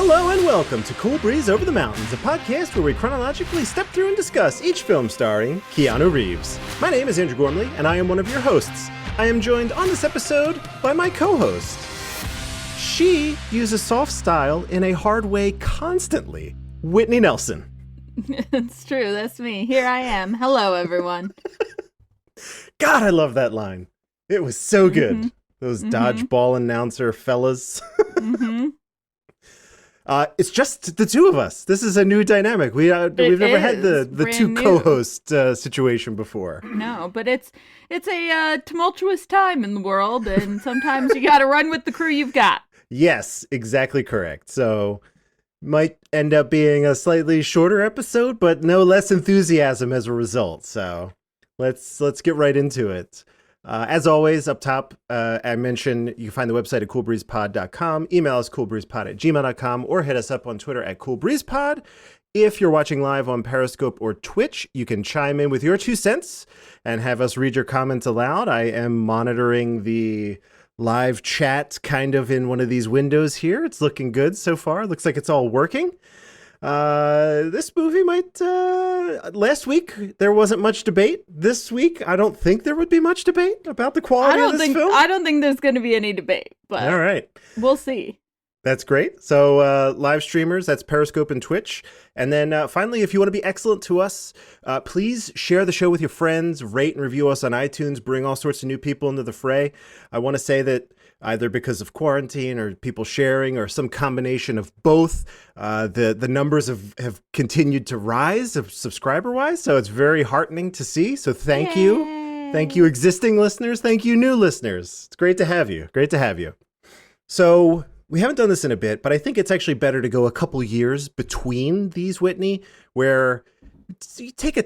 Hello and welcome to Cool Breeze Over the Mountains, a podcast where we chronologically step through and discuss each film starring Keanu Reeves. My name is Andrew Gormley, and I am one of your hosts. I am joined on this episode by my co-host. She uses soft style in a hard way constantly, Whitney Nelson. It's true, that's me. Here I am. Hello, everyone. God, I love that line. It was so good. Those dodgeball announcer fellas. It's just the two of us. This is a new dynamic. We've never had the two co-host situation before. No, but it's a tumultuous time in the world, and sometimes you got to run with the crew you've got. Yes, exactly correct. So might end up being a slightly shorter episode, but no less enthusiasm as a result. So let's get right into it. As always, up top, I mentioned you can find the website at coolbreezepod.com, email us coolbreezepod@gmail.com, or hit us up on Twitter at coolbreezepod. If you're watching live on Periscope or Twitch, you can chime in with your 2 cents and have us read your comments aloud. I am monitoring the live chat kind of in one of these windows here. It's looking good so far. Looks like it's all working. This movie might, last week there wasn't much debate. This week, I don't think there would be much debate about the quality of this film. I don't think there's going to be any debate, but all right. We'll see. That's great. So, live streamers, that's Periscope and Twitch. And then finally, if you want to be excellent to us, please share the show with your friends, rate and review us on iTunes, bring all sorts of new people into the fray. I want to say that either because of quarantine or people sharing or some combination of both, the numbers have continued to rise subscriber-wise. So it's very heartening to see. So thank you. Thank you, existing listeners. Thank you, new listeners. It's great to have you. Great to have you. So we haven't done this in a bit, but I think it's actually better to go a couple years between these, Whitney, where you take a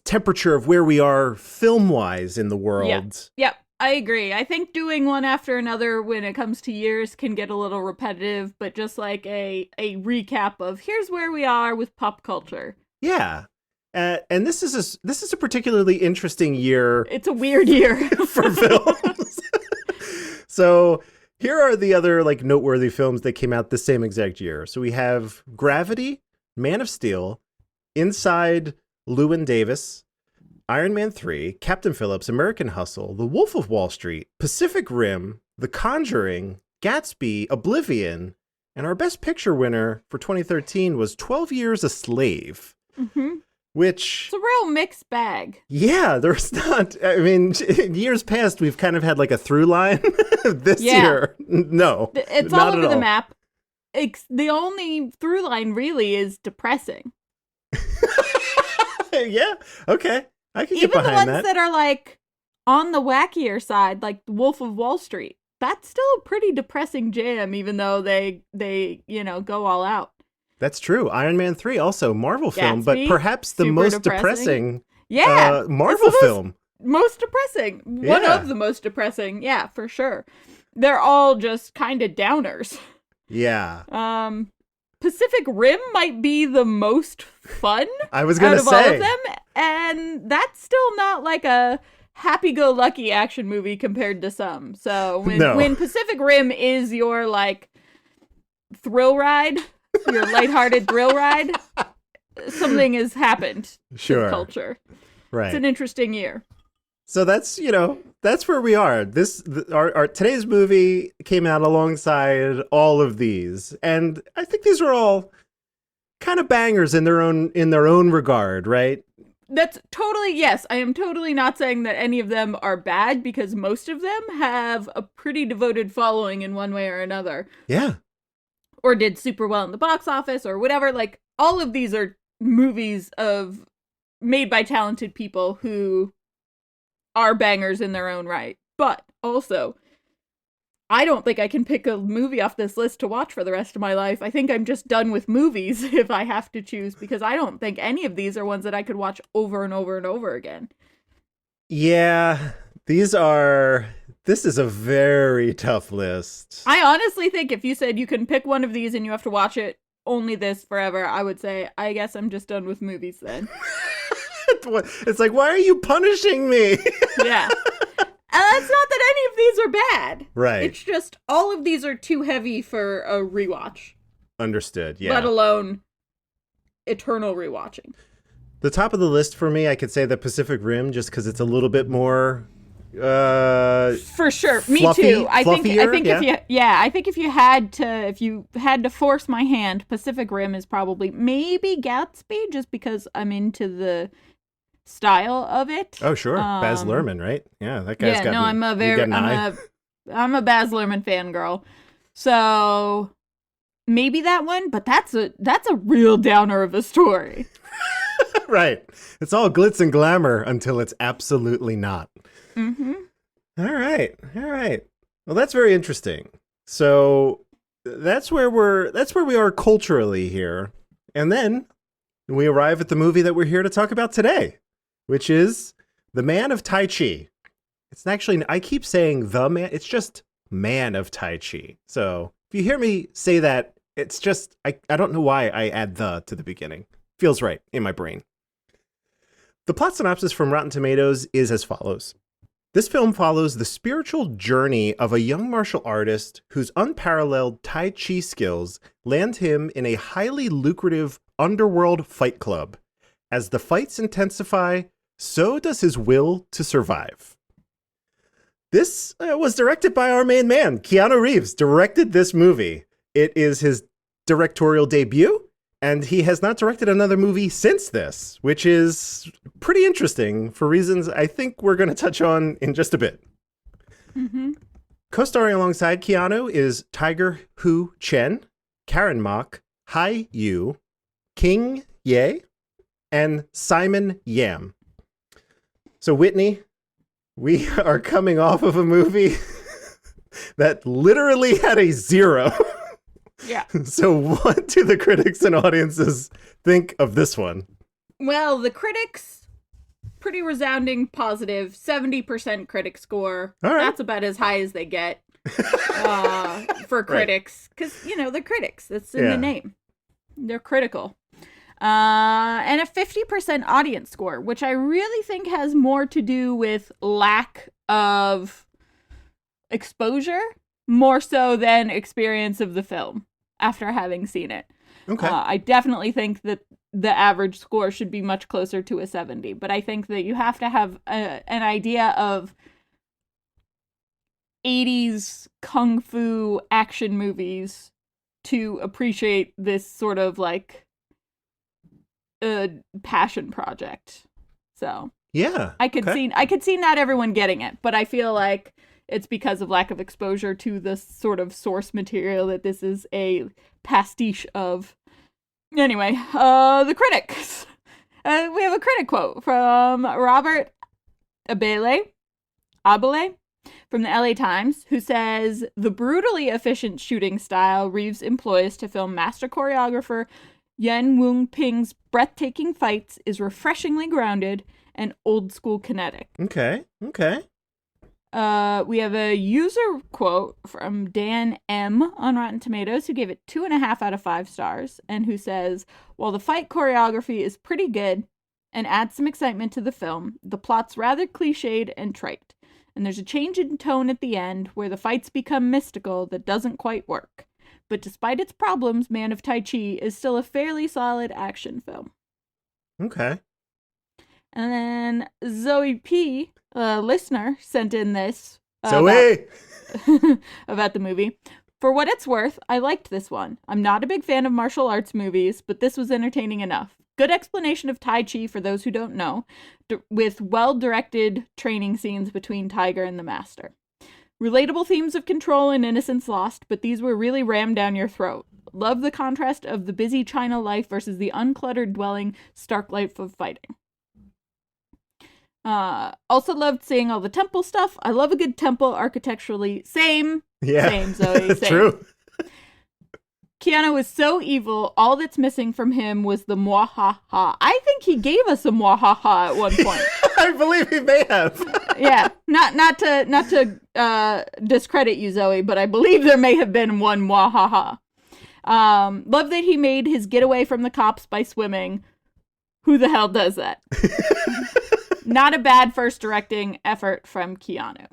temperature of where we are film-wise in the world. Yep. I agree. I think doing one after another when it comes to years can get a little repetitive, but just like a recap of here's where we are with pop culture. Yeah. And this is a particularly interesting year. It's a weird year for films. So here are the other like noteworthy films that came out the same exact year. So we have Gravity, Man of Steel, Inside Llewyn Davis, Iron Man 3, Captain Phillips, American Hustle, The Wolf of Wall Street, Pacific Rim, The Conjuring, Gatsby, Oblivion, and our Best Picture winner for 2013 was 12 Years a Slave. Which... It's a real mixed bag. Yeah, there's not... I mean, in years past, we've kind of had like a through line. This year, no. It's all over the map. The only through line really is depressing. Yeah, okay. I can get behind that. Even the ones that are like on the wackier side, like The Wolf of Wall Street, that's still a pretty depressing jam, even though they go all out. That's true. Iron Man 3 also Marvel film, Gatsby, but perhaps the most depressing Marvel film. Most depressing. One of the most depressing. Yeah, for sure. They're all just kind of downers. Yeah. Pacific Rim might be the most fun I was gonna out of say. all of them, and that's still not like a happy-go-lucky action movie compared to some. So when Pacific Rim is your like thrill ride, your lighthearted thrill ride, something has happened to the culture. Right. It's an interesting year. So that's where we are. Our today's movie came out alongside all of these, and I think these are all kind of bangers in their own regard, right? That's totally, yes. I am totally not saying that any of them are bad, because most of them have a pretty devoted following in one way or another. Yeah. Or did super well in the box office or whatever. Like, all of these are movies made by talented people who are bangers in their own right. But also, I don't think I can pick a movie off this list to watch for the rest of my life. I think I'm just done with movies if I have to choose, because I don't think any of these are ones that I could watch over and over and over again. Yeah, this is a very tough list. I honestly think if you said you can pick one of these and you have to watch it only this forever, I would say, I guess I'm just done with movies then. It's like, why are you punishing me? Yeah. And that's not that any of these are bad. Right. It's just all of these are too heavy for a rewatch. Understood. Yeah. Let alone eternal rewatching. The top of the list for me, I could say the Pacific Rim, just because it's a little bit more. For sure, me fluffy, too. I think yeah. if you had to force my hand, Pacific Rim is probably maybe Gatsby, just because I'm into the style of it. Oh sure, Baz Luhrmann, right? Yeah, that guy's got. Yeah, no, I'm a Baz Luhrmann fangirl. So maybe that one, but that's a real downer of a story. Right. It's all glitz and glamour until it's absolutely not. Mm-hmm. All right. Well, that's very interesting. So that's where we are culturally here. And then we arrive at the movie that we're here to talk about today, which is The Man of Tai Chi. It's actually, I keep saying the man, it's just Man of Tai Chi. So if you hear me say that, it's just, I don't know why I add the to the beginning. Feels right in my brain. The plot synopsis from Rotten Tomatoes is as follows. This film follows the spiritual journey of a young martial artist whose unparalleled Tai Chi skills land him in a highly lucrative underworld fight club. As the fights intensify, so does his will to survive. This was directed by our main man, Keanu Reeves, directed this movie. It is his directorial debut, and he has not directed another movie since this, which is pretty interesting for reasons I think we're going to touch on in just a bit. Mm-hmm. Co-starring alongside Keanu is Tiger Hu Chen, Karen Mok, Hai Yu, King Ye, and Simon Yam. So Whitney, we are coming off of a movie that literally had a 0. Yeah. So what do the critics and audiences think of this one? Well, the critics, pretty resounding positive, 70% critic score. All right. That's about as high as they get for critics. Because, they're critics. That's in the name. They're critical. And a 50% audience score, which I really think has more to do with lack of exposure, more so than experience of the film after having seen it. Okay. I definitely think that the average score should be much closer to a 70, but I think that you have to have an idea of 80s kung fu action movies to appreciate this sort of like passion project. So yeah, I could see not everyone getting it, but I feel like it's because of lack of exposure to the sort of source material that this is a pastiche of. Anyway, the critics. We have a critic quote from Robert Abele from the LA Times, who says, "The brutally efficient shooting style Reeves employs to film master choreographer Yen Wung Ping's breathtaking fights is refreshingly grounded and old school kinetic." Okay. We have a user quote from Dan M on Rotten Tomatoes, who gave it 2.5 out of 5 stars, and who says, "While the fight choreography is pretty good and adds some excitement to the film, the plot's rather cliched and trite, and there's a change in tone at the end where the fights become mystical that doesn't quite work. But despite its problems, Man of Tai Chi is still a fairly solid action film." Okay. And then Zoe P, a listener, sent in this Zoe! about the movie. "For what it's worth, I liked this one. I'm not a big fan of martial arts movies, but this was entertaining enough. Good explanation of Tai Chi for those who don't know, with well-directed training scenes between Tiger and the master. Relatable themes of control and innocence lost, but these were really rammed down your throat. Love the contrast of the busy China life versus the uncluttered dwelling, stark life of fighting. Also loved seeing all the temple stuff. I love a good temple architecturally. Same. Yeah. Same, Zoe. Same. True. Keanu is so evil. All that's missing from him was the mwahaha. I think he gave us a mwahaha at one point. I believe he may have. Yeah. Not to discredit you, Zoe, but I believe there may have been one mwahaha. Love that he made his getaway from the cops by swimming. Who the hell does that? Not a bad first directing effort from Keanu.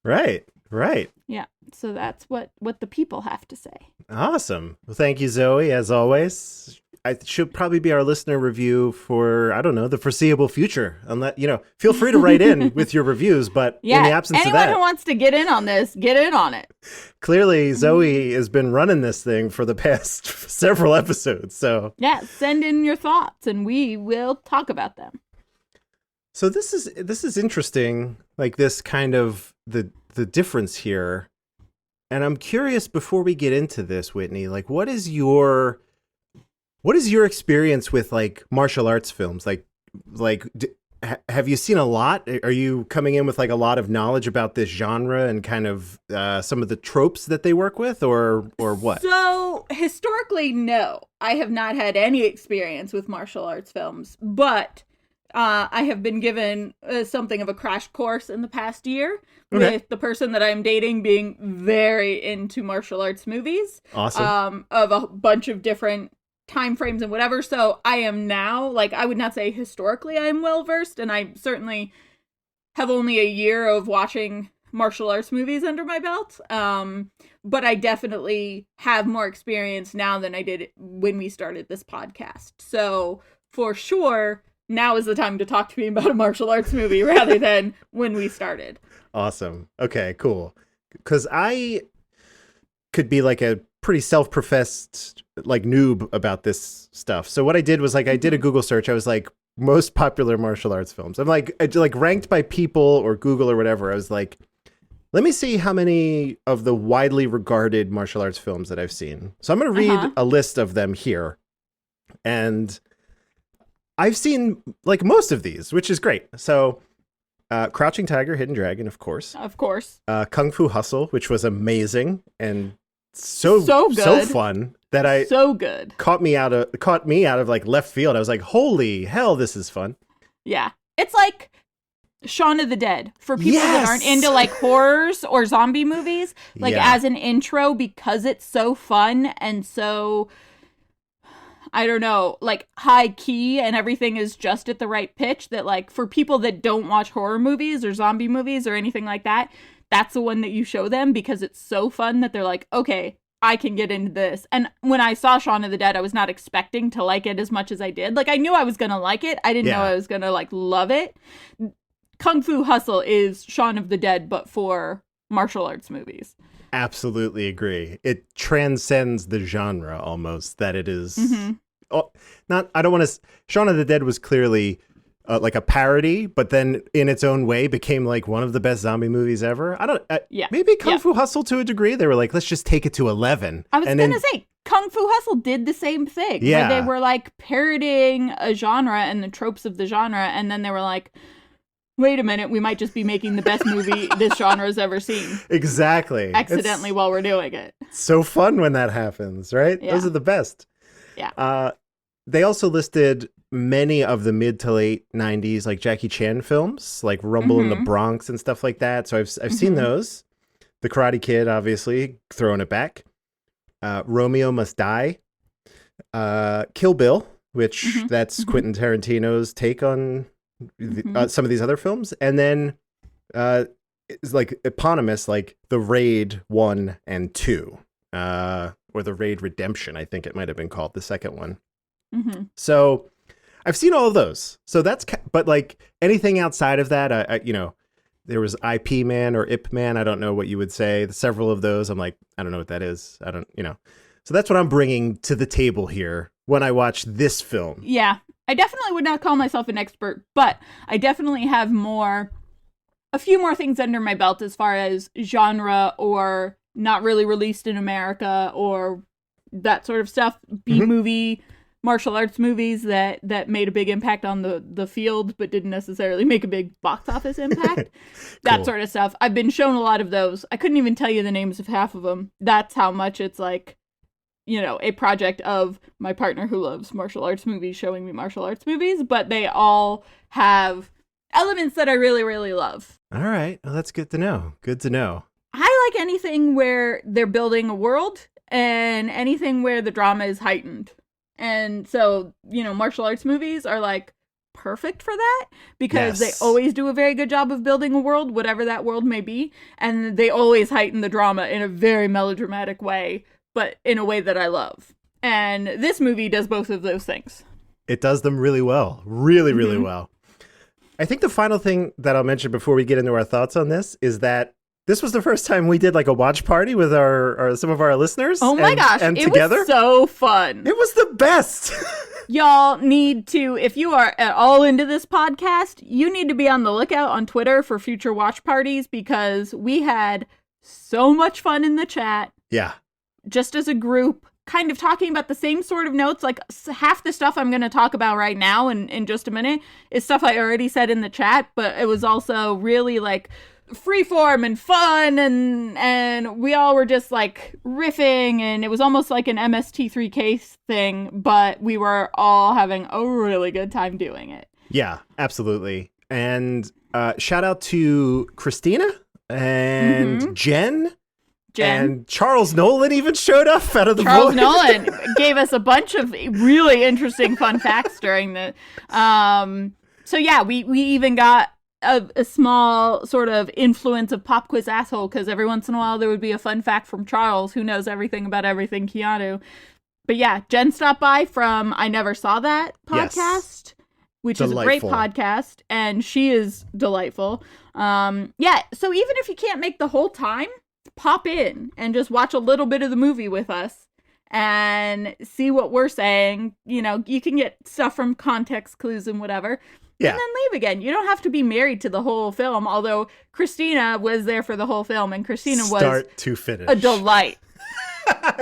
Right. Right. Yeah. So that's what the people have to say. Awesome. Well, thank you, Zoe, as always. I should probably be our listener review for, I don't know, the foreseeable future. Unless, feel free to write in with your reviews, but in the absence of that. Anyone who wants to get in on this, get in on it. Clearly, Zoe has been running this thing for the past several episodes, so. Yeah, send in your thoughts and we will talk about them. So this is interesting, like this kind of the difference here. And I'm curious, before we get into this, Whitney, like what is your experience with like martial arts films? Have you seen a lot? Are you coming in with like a lot of knowledge about this genre and kind of some of the tropes that they work with, or what? So historically, no, I have not had any experience with martial arts films, but I have been given something of a crash course in the past year with the person that I'm dating being very into martial arts movies. Awesome. Of a bunch of different time frames and whatever. So I am now, like, I would not say historically I am well versed, and I certainly have only a year of watching martial arts movies under my belt. But I definitely have more experience now than I did when we started this podcast. So for sure, now is the time to talk to me about a martial arts movie rather than when we started. Awesome. Okay, cool. Because I could be like a pretty self-professed like noob about this stuff. So what I did was like I did a Google search. I was like most popular martial arts films. I'm like ranked by people or Google or whatever. I was like, let me see how many of the widely regarded martial arts films that I've seen. So I'm going to read a list of them here. And I've seen like most of these, which is great. So Crouching Tiger, Hidden Dragon, of course. Of course. Kung Fu Hustle, which was amazing and so good. So fun that caught me out of like left field. I was like, holy hell, this is fun. Yeah. It's like Shaun of the Dead for people that aren't into like horrors or zombie movies, like as an intro, because it's so fun and so, I don't know, like high key and everything is just at the right pitch, that like for people that don't watch horror movies or zombie movies or anything like that, that's the one that you show them because it's so fun that they're like, okay, I can get into this. And when I saw Shaun of the Dead, I was not expecting to like it as much as I did. Like I knew I was going to like it. I didn't know I was going to like love it. Kung Fu Hustle is Shaun of the Dead, but for martial arts movies. Absolutely agree. It transcends the genre almost, that it is I don't want to. Shaun of the Dead was clearly like a parody, but then in its own way became like one of the best zombie movies ever. Maybe Kung Fu Hustle to a degree. They were like, let's just take it to 11. I was going to say, Kung Fu Hustle did the same thing. Yeah. Where they were like parodying a genre and the tropes of the genre, and then they were like, wait a minute, we might just be making the best movie this genre has ever seen. Exactly. Accidentally while we're doing it. So fun when that happens, right? Yeah. Those are the best. Yeah. They also listed many of the mid to late 90s like Jackie Chan films, like Rumble in the Bronx and stuff like that. So I've seen those. The Karate Kid, obviously, throwing it back. Romeo Must Die. Kill Bill, which that's Quentin Tarantino's take on some of these other films. And then it's like eponymous, like The Raid 1 and 2. Or The Raid Redemption, I think it might have been called, the second one. So I've seen all of those. So that's, but like anything outside of that, there was IP Man or Ip Man. I don't know what you would say. Several of those, I'm like, I don't know what that is. I don't. So that's what I'm bringing to the table here when I watch this film. Yeah, I definitely would not call myself an expert, but I definitely have a few more things under my belt as far as genre or not really released in America or that sort of stuff. B-movie martial arts movies that made a big impact on the field but didn't necessarily make a big box office impact. That sort of stuff. I've been shown a lot of those. I couldn't even tell you the names of half of them. That's how much it's like, a project of my partner who loves martial arts movies showing me martial arts movies, but they all have elements that I really, really love. All right. Well, that's good to know. Good to know. I like anything where they're building a world and anything where the drama is heightened. And so, martial arts movies are like perfect for that, because Yes. they always do a very good job of building a world, whatever that world may be, and they always heighten the drama in a very melodramatic way, but in a way that I love. And this movie does both of those things. It does them really well. Really, really Mhm. well. I think the final thing that I'll mention before we get into our thoughts on this is that this was the first time we did like a watch party with our some of our listeners. Oh my gosh, and it together. was so fun. It was the best. Y'all need to, if you are at all into this podcast, you need to be on the lookout on Twitter for future watch parties, because we had so much fun in the chat. Yeah. Just as a group, kind of talking about the same sort of notes. Like half the stuff I'm going to talk about right now and in just a minute is stuff I already said in the chat, but it was also really like freeform and fun, and we all were just like riffing, and it was almost like an MST3K thing, but we were all having a really good time doing it. Yeah, absolutely. And shout out to Christina and Jen. And Charles Nolan even showed up out of the Charles void. Nolan gave us a bunch of really interesting fun facts during the so yeah, we even got a small sort of influence of Pop Quiz Asshole, because every once in a while there would be a fun fact from Charles, who knows everything about everything Keanu. But yeah, Jen stopped by from I Never Saw That podcast, which is a great podcast, and she is delightful. Yeah, so even if you can't make the whole time, pop in and just watch a little bit of the movie with us and see what we're saying. You know, you can get stuff from context clues and whatever. Yeah. And then leave again. You don't have to be married to the whole film, although Christina was there for the whole film, and Christina was start to finish a delight.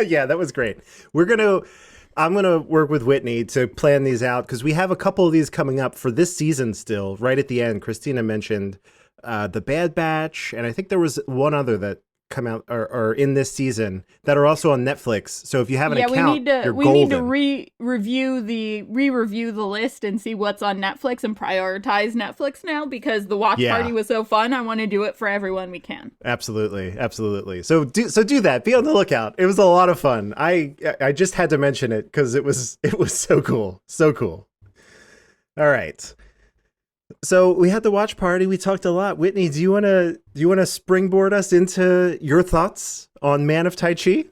Yeah, that was great. I'm going to work with Whitney to plan these out, because we have a couple of these coming up for this season still. Right at the end, Christina mentioned The Bad Batch, and I think there was one other that come out or in this season that are also on Netflix. So if you have an account, you're golden. We need to re-review the list and see what's on Netflix and prioritize Netflix now, because the watch party was so fun. I want to do it for everyone we can. Absolutely, absolutely. So do that. Be on the lookout. It was a lot of fun. I just had to mention it because it was so cool, so cool. All right. So we had the watch party. We talked a lot. Whitney, do you want to springboard us into your thoughts on Man of Tai Chi?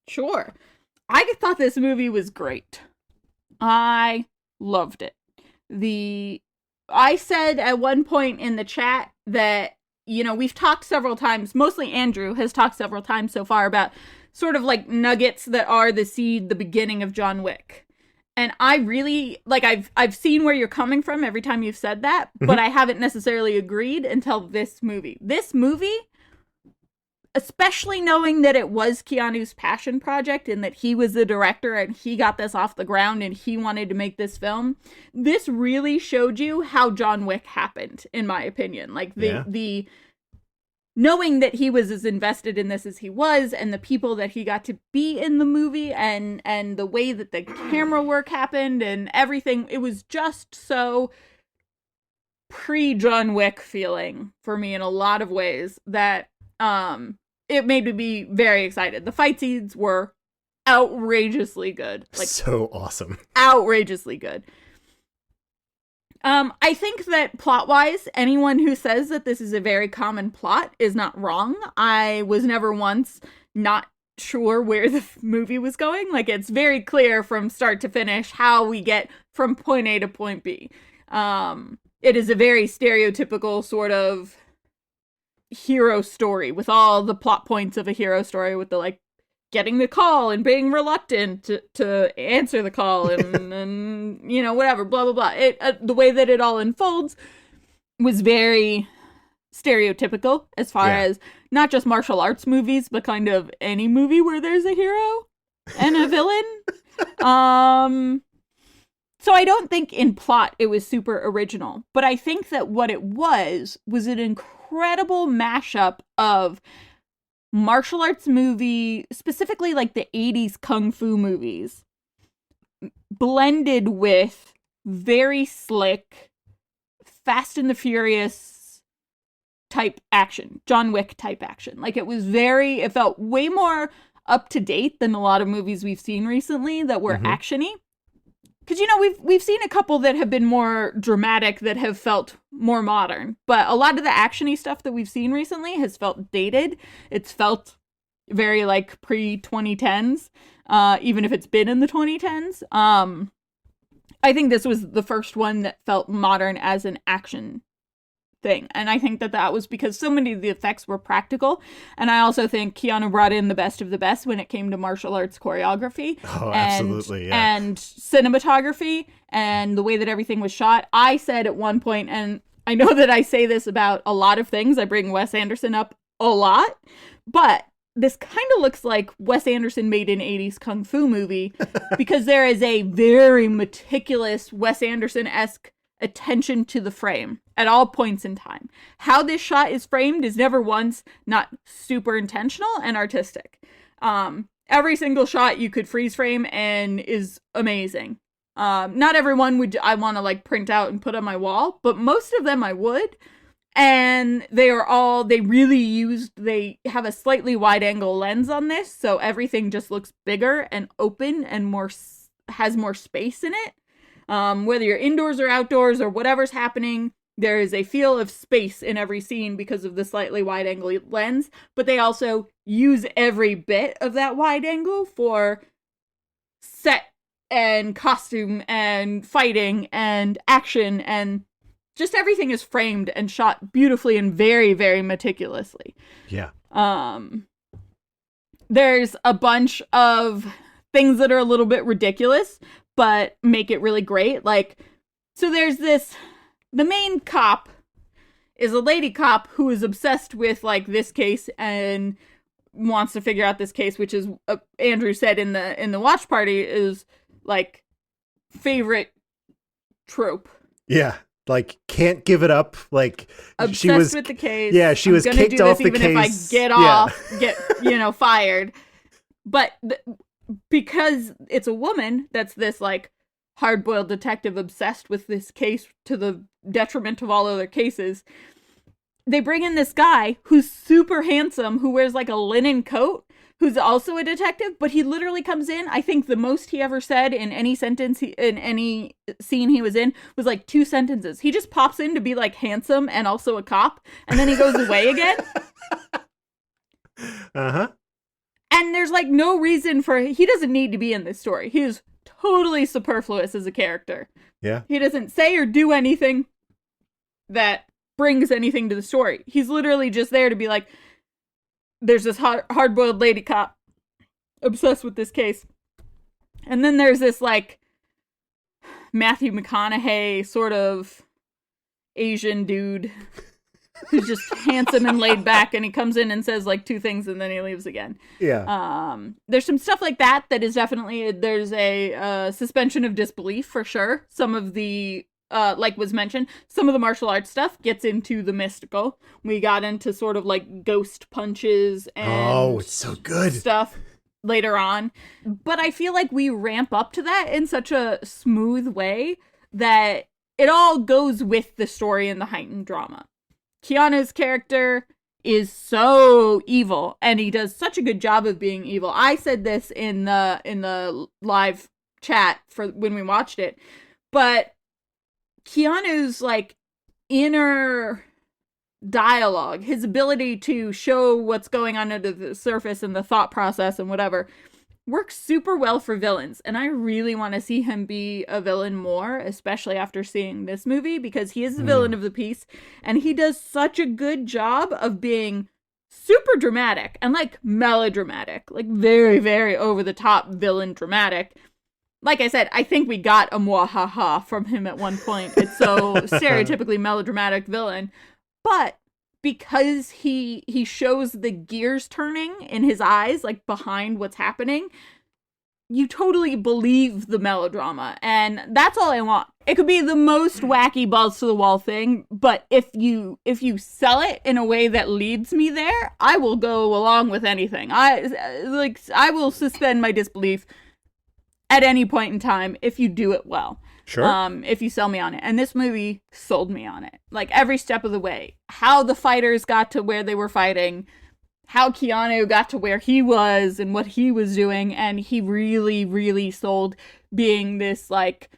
Sure. I thought this movie was great. I loved it. I said at one point in the chat that, you know, we've talked several times, mostly Andrew has talked several times so far about sort of like nuggets that are the seed, the beginning of John Wick. And I really, like, I've seen where you're coming from every time you've said that, but I haven't necessarily agreed until this movie. This movie, especially knowing that it was Keanu's passion project and that he was the director and he got this off the ground and he wanted to make this film, this really showed you how John Wick happened, in my opinion. Like, the knowing that he was as invested in this as he was, and the people that he got to be in the movie, and the way that the camera work happened and everything, it was just so pre-John Wick feeling for me in a lot of ways that it made me be very excited. The fight scenes were outrageously good. Like, so awesome. Outrageously good. I think that plot-wise, anyone who says that this is a very common plot is not wrong. I was never once not sure where the movie was going. Like, it's very clear from start to finish how we get from point A to point B. It is a very stereotypical sort of hero story with all the plot points of a hero story, with the, like, getting the call and being reluctant to answer the call and you know, whatever, blah, blah, blah. The way that it all unfolds was very stereotypical as far as not just martial arts movies, but kind of any movie where there's a hero and a villain. So I don't think in plot it was super original, but I think that what it was an incredible mashup of martial arts movie, specifically like the 80s kung fu movies, blended with very slick Fast and the Furious type action, John Wick type action. Like, it felt way more up to date than a lot of movies we've seen recently that were actiony. because, you know, we've seen a couple that have been more dramatic, that have felt more modern, but a lot of the actiony stuff that we've seen recently has felt dated. It's felt very like pre-2010s, even if it's been in the 2010s. I think this was the first one that felt modern as an action thing. And I think that was because so many of the effects were practical. And I also think Keanu brought in the best of the best when it came to martial arts choreography. Oh, absolutely, yeah. And cinematography and the way that everything was shot. I said at one point, and I know that I say this about a lot of things, I bring Wes Anderson up a lot, but this kind of looks like Wes Anderson made an 80s kung fu movie, because there is a very meticulous Wes Anderson-esque attention to the frame at all points in time. How this shot is framed is never once not super intentional and artistic. Every single shot you could freeze frame and is amazing. Not everyone would I want to like print out and put on my wall, but most of them I would. And they have a slightly wide angle lens on this, so everything just looks bigger and open and has more space in it. Whether you're indoors or outdoors or whatever's happening, there is a feel of space in every scene because of the slightly wide angle lens, but they also use every bit of that wide angle for set and costume and fighting and action, and just everything is framed and shot beautifully and very, very meticulously. Yeah. There's a bunch of things that are a little bit ridiculous, but make it really great. Like, so there's the main cop is a lady cop who is obsessed with, like, this case and wants to figure out this case, which is, Andrew said in the watch party, is, like, favorite trope. Yeah. Like, can't give it up. Like, obsessed she was with the case. Yeah, she was kicked off the case. Even if I get off, get fired. But because it's a woman that's this, like, hard-boiled detective obsessed with this case to the detriment of all other cases, they bring in this guy who's super handsome, who wears, like, a linen coat, who's also a detective, but he literally comes in, I think the most he ever said in any sentence, in any scene he was in, was, like, 2 sentences. He just pops in to be, like, handsome and also a cop, and then he goes away again. Uh-huh. And there's, like, no reason he doesn't need to be in this story. He is totally superfluous as a character. Yeah. He doesn't say or do anything that brings anything to the story. He's literally just there to be like, there's this hard-boiled lady cop obsessed with this case. And then there's this, like, Matthew McConaughey sort of Asian dude who's just handsome and laid back, and he comes in and says, like, 2 things and then he leaves again. Yeah. There's some stuff like that is definitely, there's a suspension of disbelief for sure. Some of the, like was mentioned, some of the martial arts stuff gets into the mystical. We got into sort of like ghost punches and it's so good stuff later on. But I feel like we ramp up to that in such a smooth way that it all goes with the story and the heightened drama. Keanu's character is so evil, and he does such a good job of being evil. I said this in the live chat for when we watched it, but Keanu's, like, inner dialogue, his ability to show what's going on under the surface and the thought process and whatever, works super well for villains. And I really want to see him be a villain more, especially after seeing this movie, because he is the villain of the piece, and he does such a good job of being super dramatic and, like, melodramatic, like, very, very over-the-top villain dramatic. Like I said, I think we got a mwahaha from him at one point. It's so stereotypically melodramatic villain. But because he shows the gears turning in his eyes, like, behind what's happening, you totally believe the melodrama. And that's all I want. It could be the most wacky balls to the wall thing, but if you sell it in a way that leads me there, I will go along with anything. I will suspend my disbelief at any point in time if you do it well. Sure. If you sell me on it. And this movie sold me on it. Like, every step of the way. How the fighters got to where they were fighting. how Keanu got to where he was and what he was doing, and he really, really sold being this like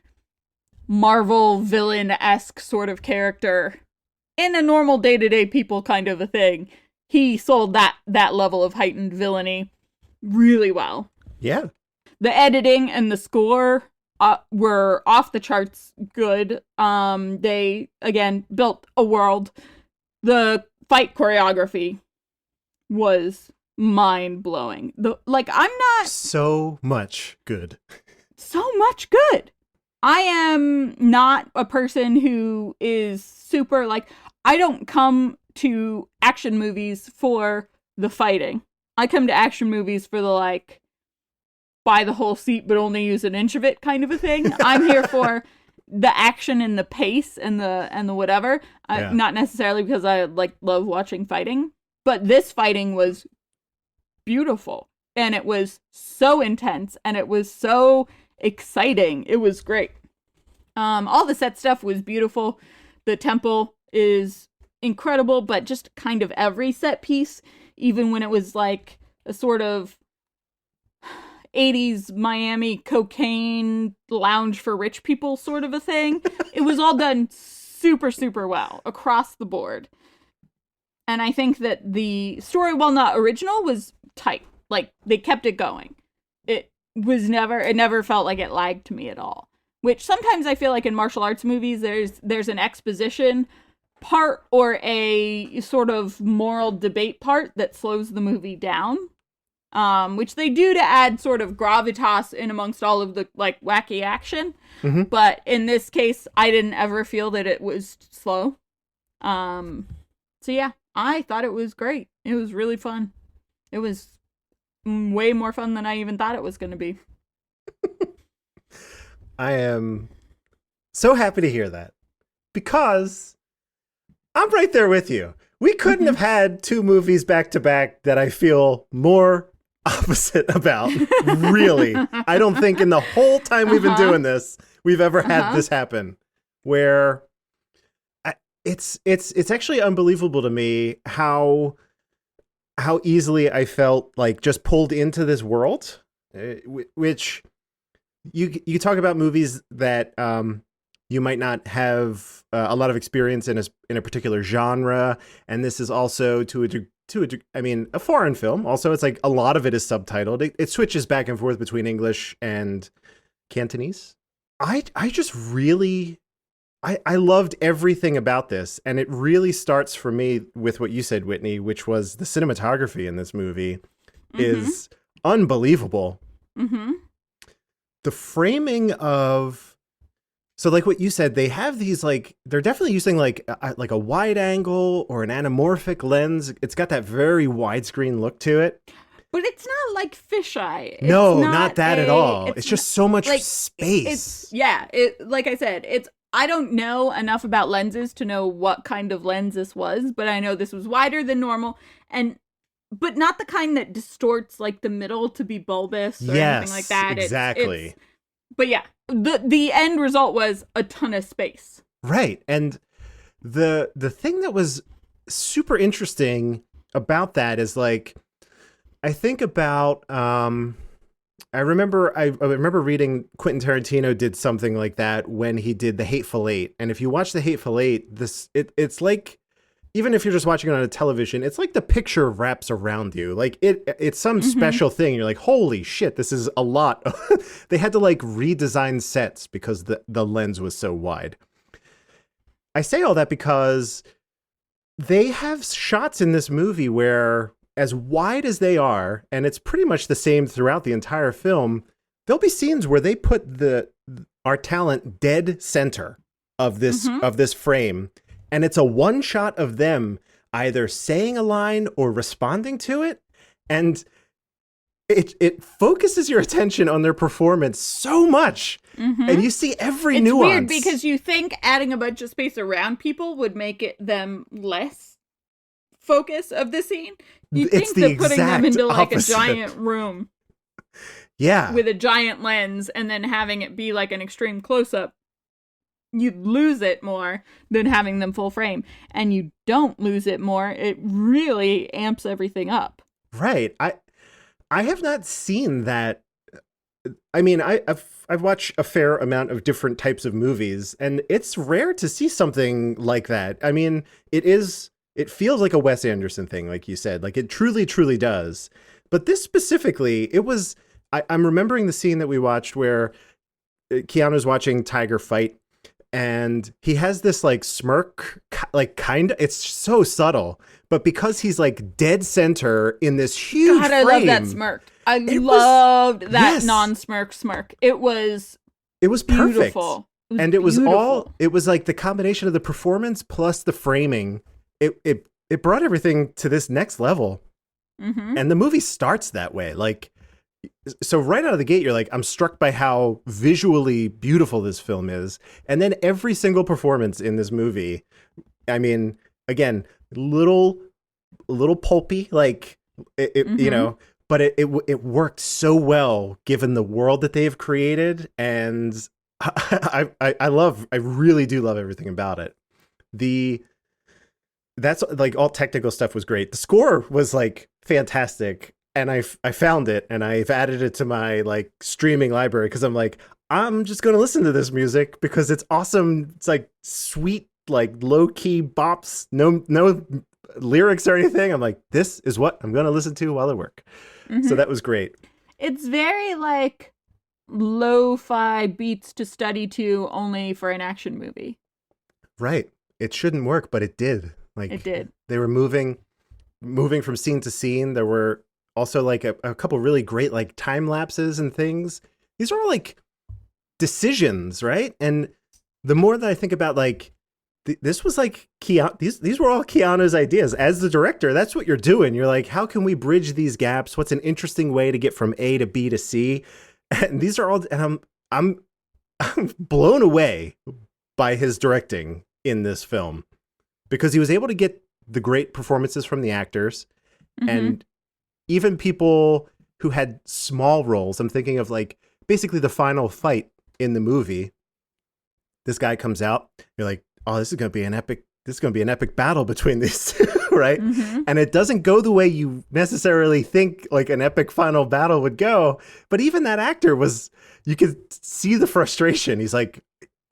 Marvel villain-esque sort of character in a normal day-to-day people kind of a thing. He sold that level of heightened villainy really well. Yeah. The editing and the score were off the charts good. They, again, built a world. The fight choreography was mind-blowing. I'm not... So much good. So much good. I am not a person who is super, I don't come to action movies for the fighting. I come to action movies for the, buy the whole seat but only use an inch of it kind of a thing. I'm here for the action and the pace and the whatever. Yeah. Not necessarily because I love watching fighting, but this fighting was beautiful and it was so intense and it was so exciting. It was great. All the set stuff was beautiful. The temple is incredible, but just kind of every set piece, even when it was like a sort of 80s Miami cocaine lounge for rich people sort of a thing. It was all done super, super well across the board. And I think that the story, while not original, was tight. They kept it going. It never felt like it lagged to me at all. Which sometimes I feel like in martial arts movies, there's an exposition part or a sort of moral debate part that slows the movie down. Which they do to add sort of gravitas in amongst all of the wacky action. Mm-hmm. But in this case, I didn't ever feel that it was slow. So yeah, I thought it was great. It was really fun. It was way more fun than I even thought it was going to be. I am so happy to hear that because I'm right there with you. We couldn't have had two movies back to back that I feel more opposite about. Really. I don't think in the whole time we've been doing this, we've ever had this happen where it's actually unbelievable to me how easily I felt just pulled into this world, which you talk about movies that you might not have a lot of experience in a particular genre, and this is also a foreign film. Also, it's a lot of it is subtitled. It switches back and forth between English and Cantonese. I just really I loved everything about this, and it really starts for me with what you said, Whitney, which was the cinematography in this movie is unbelievable. Mm-hmm. The framing of, so what you said, they have these they're definitely using a wide angle or an anamorphic lens. It's got that very widescreen look to it. But it's not fisheye. It's not that at all. It's just so much space. Like I said, I don't know enough about lenses to know what kind of lens this was, but I know this was wider than normal, but not the kind that distorts the middle to be bulbous or anything like that. Exactly. But yeah, the end result was a ton of space. Right. And the thing that was super interesting about that is I think about I remember reading Quentin Tarantino did something like that when he did The Hateful Eight. And if you watch The Hateful Eight, it's even if you're just watching it on a television, it's the picture wraps around you. It's some special thing. You're holy shit, this is a lot. They had to redesign sets because the lens was so wide. I say all that because they have shots in this movie where, as wide as they are, and it's pretty much the same throughout the entire film, there'll be scenes where they put our talent dead center of this frame. And it's a one shot of them either saying a line or responding to it. And it focuses your attention on their performance so much. Mm-hmm. And you see every nuance. It's weird because you think adding a bunch of space around people would make them less focus of the scene. You think that putting them into opposite. A giant room. Yeah. With a giant lens and then having it be an extreme close-up you'd lose it more than having them full frame. And you don't lose it more. It really amps everything up. Right. I have not seen that. I mean, I've watched a fair amount of different types of movies, and it's rare to see something like that. I mean, it feels like a Wes Anderson thing, like you said. Like, it truly, truly does. But this specifically, I'm remembering the scene that we watched where Keanu's watching Tiger fight, and he has this like smirk, like it's so subtle, but because he's like dead center in this huge God, I frame, love that smirk. I loved that yes. non-smirk smirk. It was perfect. Beautiful. It was like the combination of the performance plus the framing. It brought everything to this next level. Mm-hmm. And the movie starts that way. Like, so right out of the gate, you're like, I'm struck by how visually beautiful this film is. And then every single performance in this movie, I mean, again, little pulpy, like Mm-hmm. you know, but it worked so well given the world that they've created. And I really do love everything about it. That's like all technical stuff was great. The score was like fantastic. And I found it and I've added it to my like streaming library because I'm like, I'm just going to listen to this music because it's awesome. It's like sweet, like low key bops, no lyrics or anything. I'm like, this is what I'm going to listen to while I work. Mm-hmm. So that was great. It's very like lo-fi beats to study to, only for an action movie. Right. It shouldn't work, but it did. Like, it did. They were moving from scene to scene. There were also like a couple really great like time lapses and things. These are all like decisions, right? And the more that I think about like this was like these were all Keanu's ideas as the director. That's what you're doing. You're like, how can we bridge these gaps? What's an interesting way to get from A to B to C? And these are all, and I'm blown away by his directing in this film because he was able to get the great performances from the actors. Mm-hmm. And even people who had small roles. I'm thinking of like basically the final fight in the movie. This guy comes out. You're like, oh, this is going to be an epic battle between these two, right? Mm-hmm. And it doesn't go the way you necessarily think like an epic final battle would go. But even that actor you could see the frustration. He's like,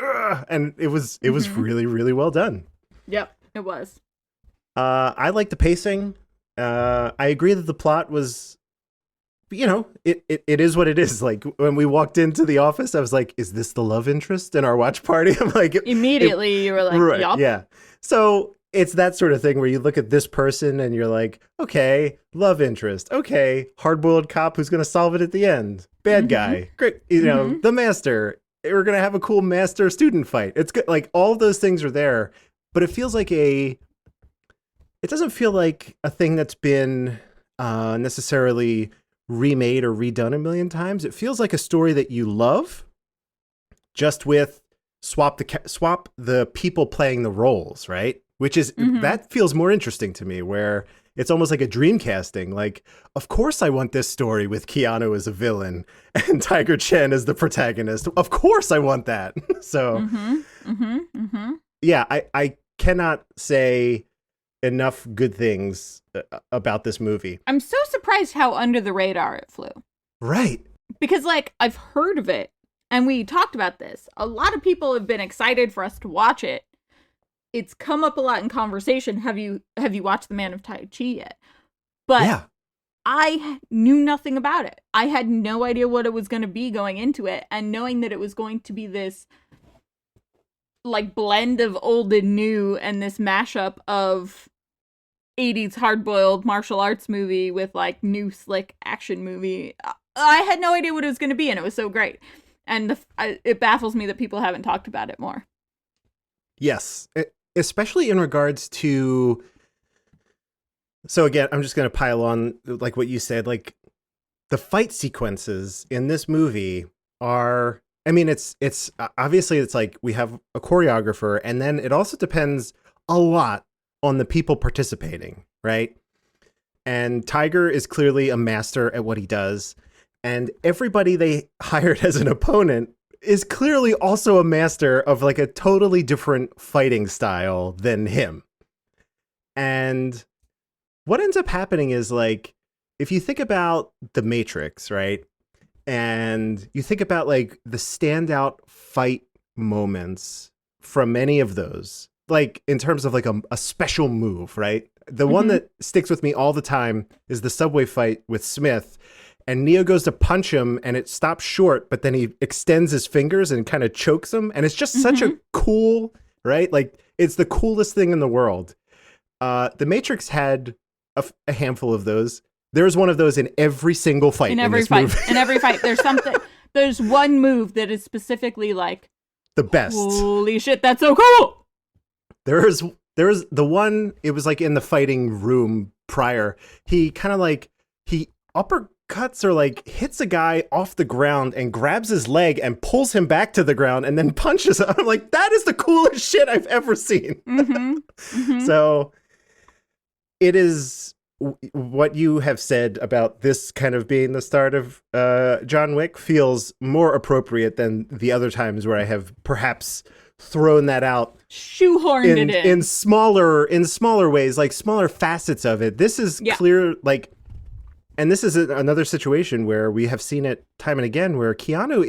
ugh! And it was really, really well done. Yep, it was. I like the pacing. I agree that the plot was, it is what it is. Like when we walked into the office, I was like, is this the love interest in our watch party? I'm like, immediately you were like, right, yup. yeah. So it's that sort of thing where you look at this person and you're like, okay, love interest. Okay, hard-boiled cop who's going to solve it at the end. Bad guy. Great. The master. We're going to have a cool master-student fight. It's good. Like all of those things are there, but it feels like it doesn't feel like a thing that's been necessarily remade or redone a million times. It feels like a story that you love, just with swap the people playing the roles, right? Which is that feels more interesting to me, where it's almost like a dream casting. Like, of course I want this story with Keanu as a villain and Tiger Chen as the protagonist. Of course I want that. So yeah, I cannot say enough good things about this movie. I'm so surprised how under the radar it flew. Right. Because like I've heard of it and we talked about this. A lot of people have been excited for us to watch it. It's come up a lot in conversation. Have you watched The Man of Tai Chi yet? But yeah. I knew nothing about it. I had no idea what it was going to be going into it, and knowing that it was going to be this like blend of old and new and this mashup of 80s hard-boiled martial arts movie with like new slick action movie. I had no idea what it was going to be, and it was so great. And it baffles me that people haven't talked about it more. Yes, especially in regards to. So again, I'm just going to pile on like what you said. Like the fight sequences in this movie are. I mean, it's obviously it's like we have a choreographer, and then it also depends a lot on the people participating, right? And Tiger is clearly a master at what he does, and everybody they hired as an opponent is clearly also a master of like a totally different fighting style than him. And what ends up happening is like, if you think about The Matrix, right? And you think about like the standout fight moments from any of those, like in terms of like a special move, right? The one that sticks with me all the time is the subway fight with Smith. And Neo goes to punch him and it stops short, but then he extends his fingers and kind of chokes him. And it's just such a cool, right? Like it's the coolest thing in the world. The Matrix had a handful of those. There's one of those in every single fight. In every fight. In every fight. There's one move that is specifically like the best. Holy shit, that's so cool. There's the one, it was like in the fighting room prior. He kind of like, he uppercuts or like hits a guy off the ground and grabs his leg and pulls him back to the ground and then punches him. I'm like, that is the coolest shit I've ever seen. So it is what you have said about this kind of being the start of John Wick feels more appropriate than the other times where I have perhaps thrown that out, shoehorned it in smaller ways, like smaller facets of it. This is clear, like, and this is another situation where we have seen it time and again where Keanu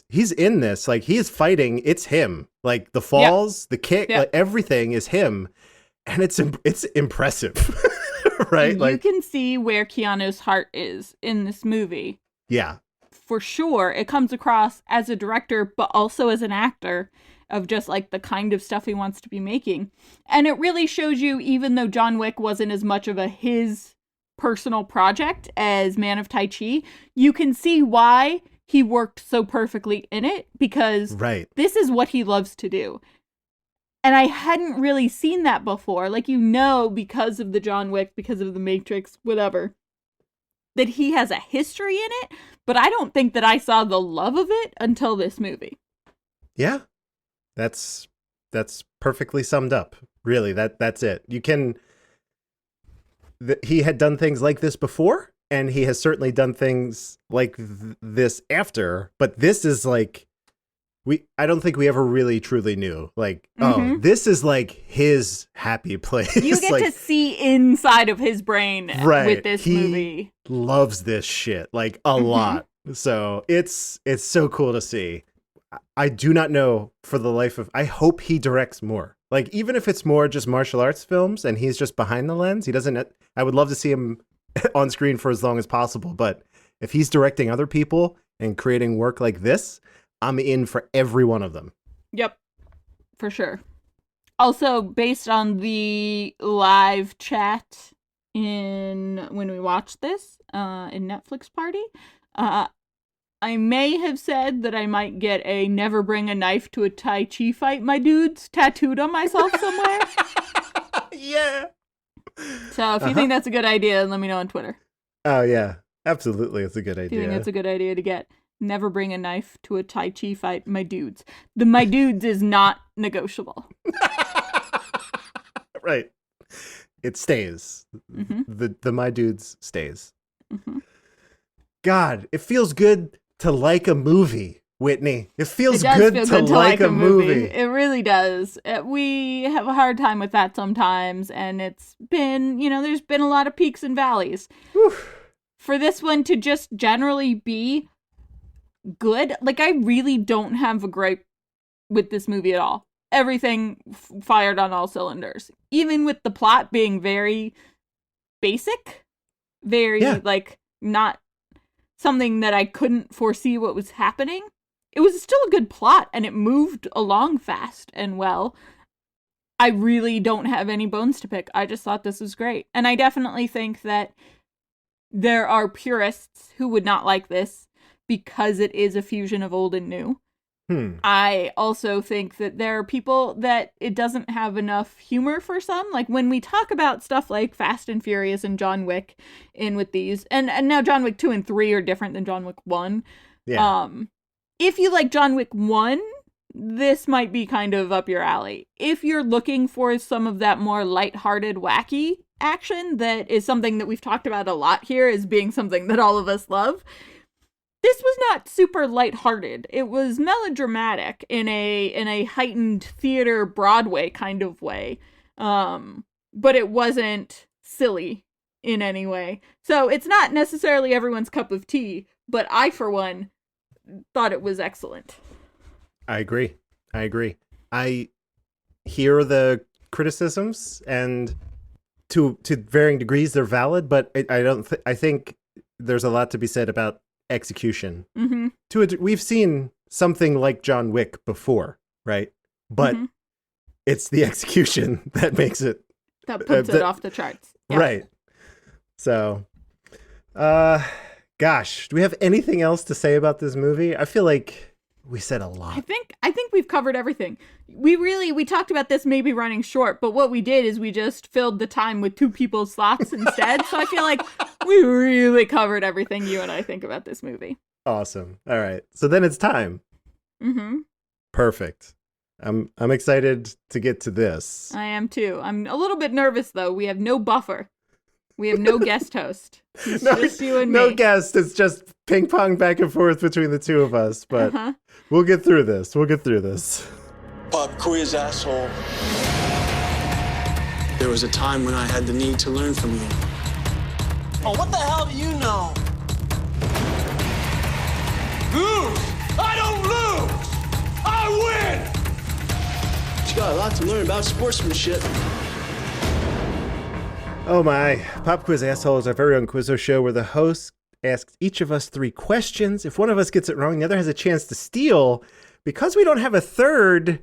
he's in this, like he is fighting, it's him, like the falls, the kick, like everything is him, and it's impressive. Right? You like, can see where Keanu's heart is in this movie. Yeah. For sure. It comes across as a director, but also as an actor of just like the kind of stuff he wants to be making. And it really shows you, even though John Wick wasn't as much of his personal project as Man of Tai Chi, you can see why he worked so perfectly in it, because this is what he loves to do. And I hadn't really seen that before. Like, because of the John Wick, because of the Matrix, whatever, that he has a history in it. But I don't think that I saw the love of it until this movie. Yeah. That's perfectly summed up. Really, that's it. You can... he had done things like this before, and he has certainly done things like this after. But this is like... I don't think we ever really truly knew, like, oh, this is like his happy place. You get to see inside of his brain with this movie. He loves this shit, like, a lot. So it's so cool to see. I do not know for the life of... I hope he directs more. Like, even if it's more just martial arts films and he's just behind the lens, he doesn't... I would love to see him on screen for as long as possible. But if he's directing other people and creating work like this... I'm in for every one of them. Yep, for sure. Also, based on the live chat when we watched this in Netflix party, I may have said that I might get a "never bring a knife to a Tai Chi fight, my dudes" tattooed on myself somewhere. Yeah. So if you think that's a good idea, let me know on Twitter. Oh, yeah. Absolutely. It's a good idea. If you think that's a good idea to get. Never bring a knife to a Tai Chi fight, my dudes. The my dudes is not negotiable. Right. It stays. The my dudes stays. God, it feels good to like a movie, Whitney. It feels good to like a movie. It really does. We have a hard time with that sometimes, and it's been, there's been a lot of peaks and valleys. Whew. For this one to just generally be good, like, I really don't have a gripe with this movie at all. Everything fired on all cylinders, even with the plot being very basic, very like not something that I couldn't foresee what was happening. It was still a good plot and it moved along fast and well. I really don't have any bones to pick. I just thought this was great. And I definitely think that there are purists who would not like this because it is a fusion of old and new. I also think that there are people that it doesn't have enough humor for some. Like, when we talk about stuff like Fast and Furious and John Wick in with these, and now John Wick 2 and 3 are different than John Wick 1. Yeah. If you like John Wick 1, this might be kind of up your alley. If you're looking for some of that more lighthearted, wacky action that is something that we've talked about a lot here as being something that all of us love, this was not super lighthearted. It was melodramatic in a heightened theater Broadway kind of way. But it wasn't silly in any way. So it's not necessarily everyone's cup of tea, but I, for one, thought it was excellent. I agree. I hear the criticisms, and to varying degrees they're valid, but I think there's a lot to be said about execution. Mm-hmm. We've seen something like John Wick before, right? But it's the execution that makes it that puts it off the charts. Yeah. Right. So, gosh, do we have anything else to say about this movie? I feel like we said a lot. I think we've covered everything. We talked about this maybe running short, but what we did is we just filled the time with 2 people's slots instead. So I feel like we really covered everything you and I think about this movie. Awesome. All right. So then it's time. Mm-hmm. Perfect. I'm excited to get to this. I am too. I'm a little bit nervous though. We have no buffer. We have no guest host. It's just you and me. No guest. It's just ping pong back and forth between the 2 of us. But we'll get through this. Pop quiz, asshole. There was a time when I had the need to learn from you. Oh, what the hell do you know? Lose! I don't lose! I win! You got a lot to learn about sportsmanship. Oh my. Pop Quiz Asshole is our very own Quizzo show where the host asks each of us 3 questions. If one of us gets it wrong, the other has a chance to steal. Because we don't have a third,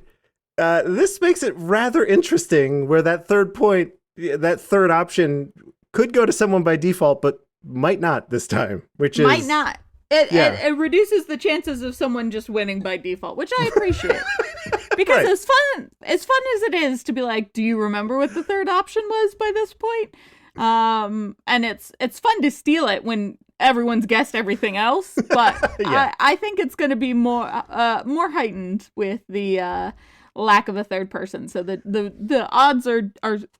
this makes it rather interesting where that third option could go to someone by default, but might not this time, which is... Might not. It reduces the chances of someone just winning by default, which I appreciate. Because Right. as fun as it is to be like, do you remember what the third option was by this point? And it's fun to steal it when everyone's guessed everything else, but Yeah. I think it's going to be more heightened with the lack of a third person, so the odds are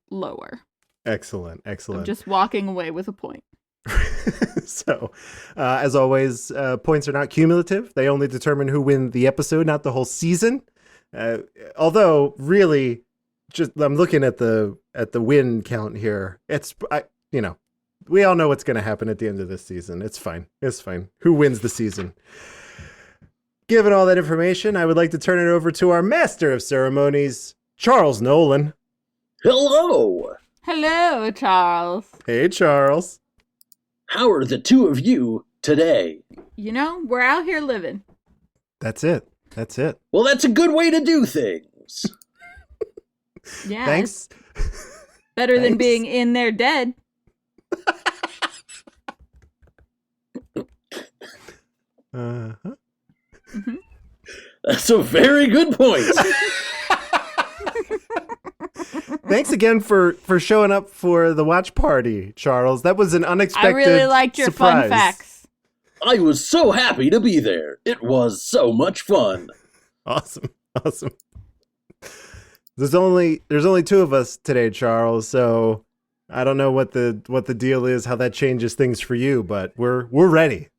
lower. Excellent. Of just walking away with a point. So, as always, points are not cumulative. They only determine who wins the episode, not the whole season. Although, really, I'm looking at the win count here. We all know what's going to happen at the end of this season. It's fine. Who wins the season? Given all that information, I would like to turn it over to our master of ceremonies, Charles Nolan. Hello! Hello, Charles. Hey, Charles. How are the 2 of you today? We're out here living. That's it. Well, that's a good way to do things. Yeah. Thanks. Better than being in there dead. Uh-huh. Mm-hmm. That's a very good point. Thanks again for showing up for the watch party, Charles. That was an unexpected I really liked your surprise. fun facts. I was so happy to be there. It was so much fun. Awesome. There's only 2 of us today, Charles, so I don't know what the deal is, how that changes things for you, but we're ready.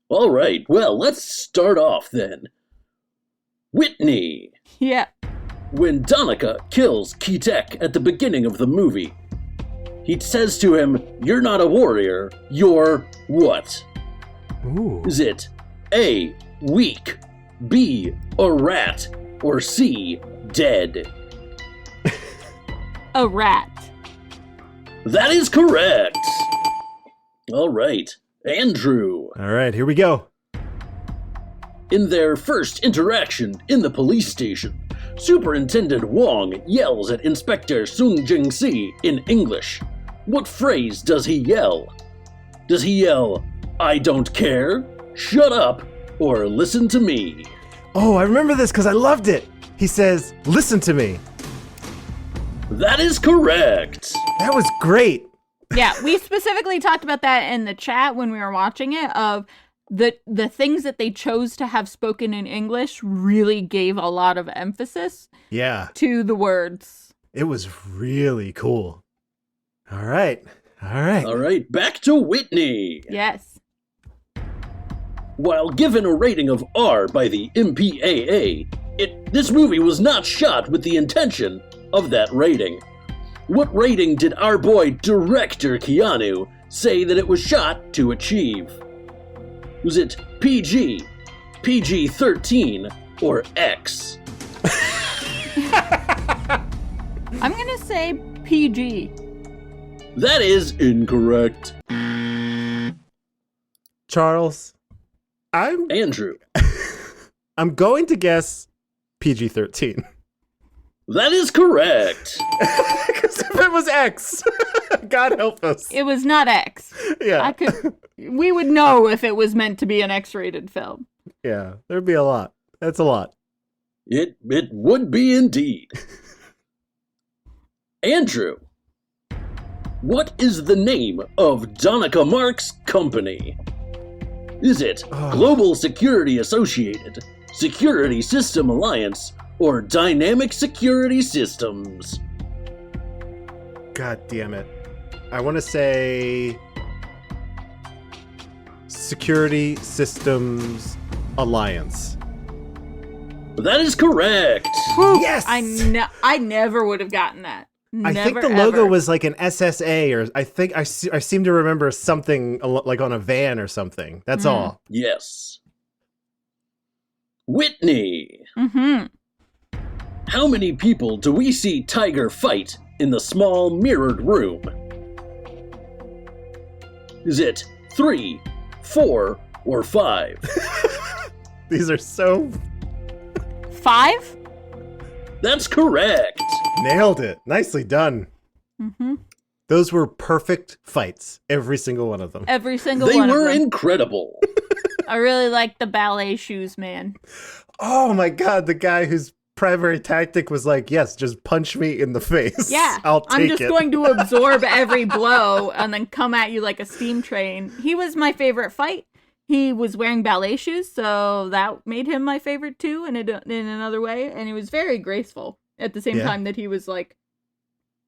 All right, well, let's start off then. Whitney. Yeah. When Donica kills Kitek at the beginning of the movie, he says to him, "You're not a warrior, you're what?" Ooh. Is it A, weak, B, a rat, or C, dead? A rat. That is correct. All right, Andrew. All right, here we go. In their first interaction in the police station, Superintendent Wong yells at Inspector Sung Jing-si in English. What phrase does he yell? Does he yell, "I don't care," "Shut up," or "Listen to me"? Oh, I remember this because I loved it. He says, "Listen to me." That is correct. That was great. Yeah, we specifically talked about that in the chat when we were watching it, of the things that they chose to have spoken in English really gave a lot of emphasis to the words. It was really cool. All right. All right, back to Whitney. Yes. While given a rating of R by the MPAA, this movie was not shot with the intention of that rating. What rating did our boy director Keanu say that it was shot to achieve? Was it PG, PG-13, or X? I'm gonna say PG. That is incorrect. Charles, Andrew. I'm going to guess PG-13. That is correct. Because if it was X, God help us. It was not X. Yeah. We would know if it was meant to be an X-rated film. Yeah, there'd be a lot. That's a lot. It would be indeed. Andrew, what is the name of Donica Mark's company? Is it Global Security Associated, Security System Alliance, or Dynamic Security Systems? God damn it. I want to say Security Systems Alliance. That is correct. Yes! I never would have gotten that. I think the logo was like an SSA, or I think I seem to remember something like on a van or something. That's all. Yes. Whitney. Mm-hmm. How many people do we see Tiger fight in the small mirrored room? Is it 3, 4, or 5? These are so... 5? That's correct. Nailed it. Nicely done. Mm-hmm. Those were perfect fights. Every single one of them. Every single They one of were them. incredible. I really like the ballet shoes, man. Oh my God. The guy whose primary tactic was like, yes, just punch me in the face. Yeah, I'll take I'm just it. going to absorb every blow and then come at you like a steam train. He was my favorite fight. He was wearing ballet shoes, so that made him my favorite too in another way. And he was very graceful at the same time that he was like,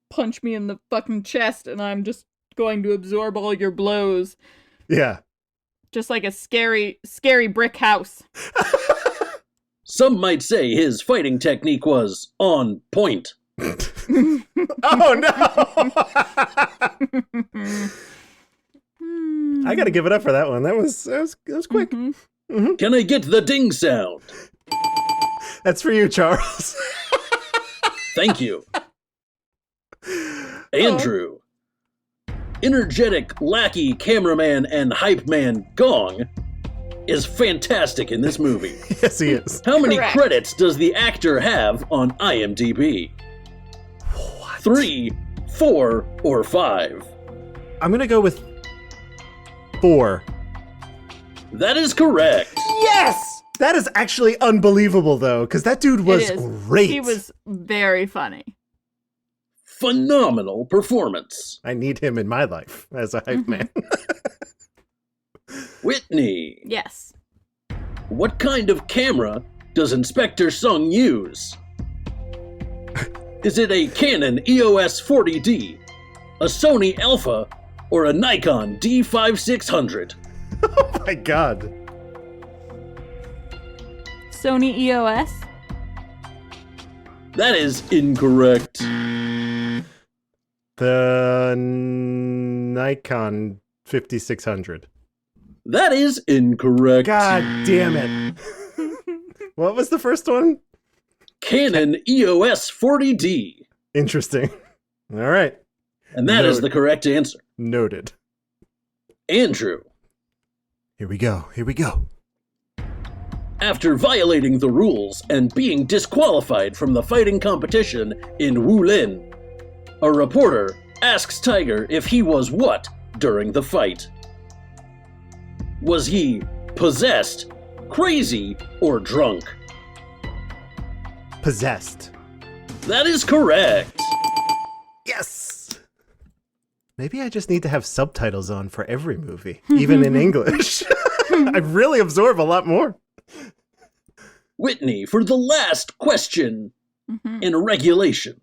punch me in the fucking chest and I'm just going to absorb all your blows. Yeah. Just like a scary, scary brick house. Some might say his fighting technique was on point. Oh no! I gotta give it up for that one. That was quick. Mm-hmm. Mm-hmm. Can I get the ding sound? That's for you, Charles. Thank you. Andrew. Energetic lackey cameraman and hype man Gong is fantastic in this movie. Yes, he is. How many Correct. credits does the actor have on IMDb? What? 3, 4, or 5? I'm gonna go with 4. That is correct. Yes! That is actually unbelievable, though, because that dude was It is. great. He was very funny. Phenomenal performance. I need him in my life as a hype man. Whitney. Yes. What kind of camera does Inspector Sung use? Is it a Canon EOS 40D, a Sony Alpha, or a Nikon D5600? Oh my God. Sony EOS? That is incorrect. The Nikon 5600. That is incorrect. God damn it. What was the first one? Canon EOS 40D. Interesting. All right. And that is the correct answer. Noted. Andrew. Here we go. Here we go. After violating the rules and being disqualified from the fighting competition in Wulin, a reporter asks Tiger if he was what during the fight? Was he possessed, crazy, or drunk? Possessed. That is correct. Yes. Maybe I just need to have subtitles on for every movie, even in English. I really absorb a lot more. Whitney, for the last question in regulation.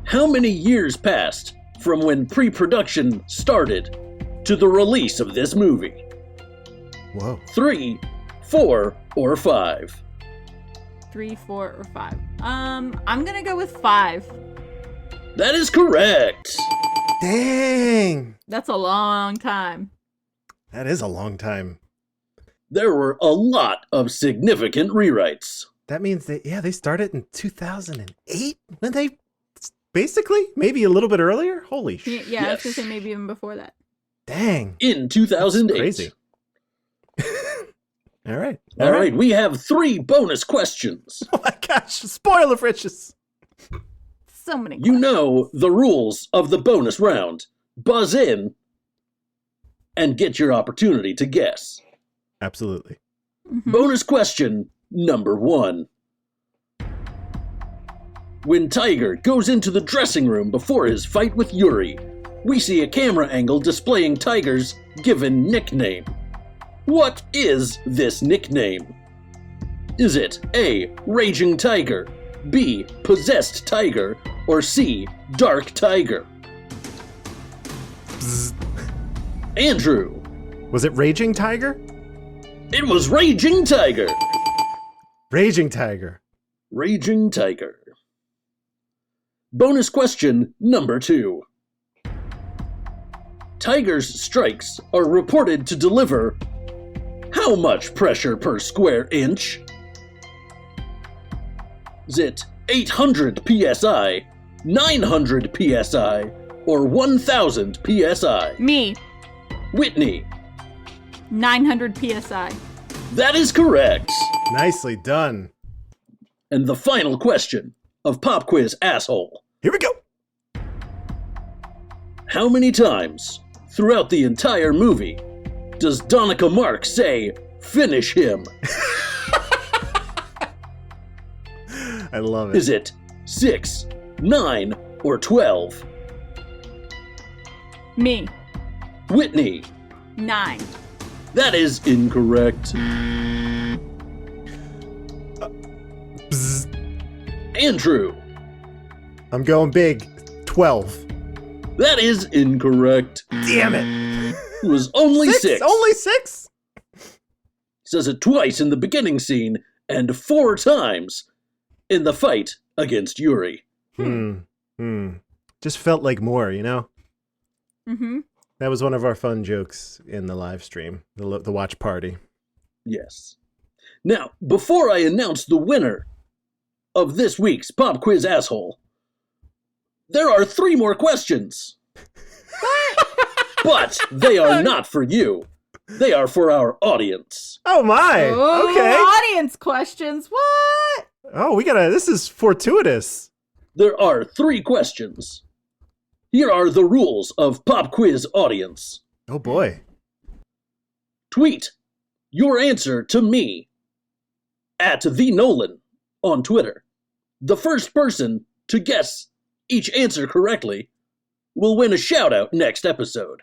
How many years passed from when pre-production started to the release of this movie? Whoa. 3, 4, or 5? 3, 4, or 5. I'm gonna go with 5. That is correct. Dang. That's a long time. That is a long time. There were a lot of significant rewrites. That means they started in 2008? When they basically? Maybe a little bit earlier? Holy shit. Yeah, I was Yes. gonna say maybe even before that. Dang. In 2008. Crazy. All right. All right, we have 3 bonus questions. Oh my gosh. Spoiler riches. So many. You know the rules of the bonus round. Buzz in and get your opportunity to guess. Absolutely. Mhm. Bonus question number 1. When Tiger goes into the dressing room before his fight with Yuri, we see a camera angle displaying Tiger's given nickname. What is this nickname? Is it A, Raging Tiger, B, Possessed Tiger, or C, Dark Tiger? Bzz. Andrew. Was it Raging Tiger? It was Raging Tiger. Raging Tiger. Raging Tiger. Bonus question number 2. Tiger's strikes are reported to deliver how much pressure per square inch? Is it 800 psi, 900 psi, or 1000 psi? Me, Whitney. 900 psi. That is correct. Nicely done. And the final question of Pop Quiz Asshole. Here we go. How many times throughout the entire movie does Donica Mark say, "Finish him"? I love it. Is it 6, 9, or 12? Me, Whitney. 9. That is incorrect. Bzz. Andrew. I'm going big. 12. That is incorrect. Damn it. It was only 6. Only 6? Says it twice in the beginning scene and 4 times in the fight against Yuri. Just felt like more, you know? Mm-hmm. That was one of our fun jokes in the live stream, the watch party. Yes. Now, before I announce the winner of this week's Pop Quiz Asshole, there are 3 more questions. But they are not for you. They are for our audience. Oh my. Oh, Okay. audience questions. What? Oh, this is fortuitous. There are 3 questions. Here are the rules of Pop Quiz Audience. Oh boy. Tweet your answer to me at the Nolan on Twitter. The first person to guess each answer correctly will win a shout out next episode.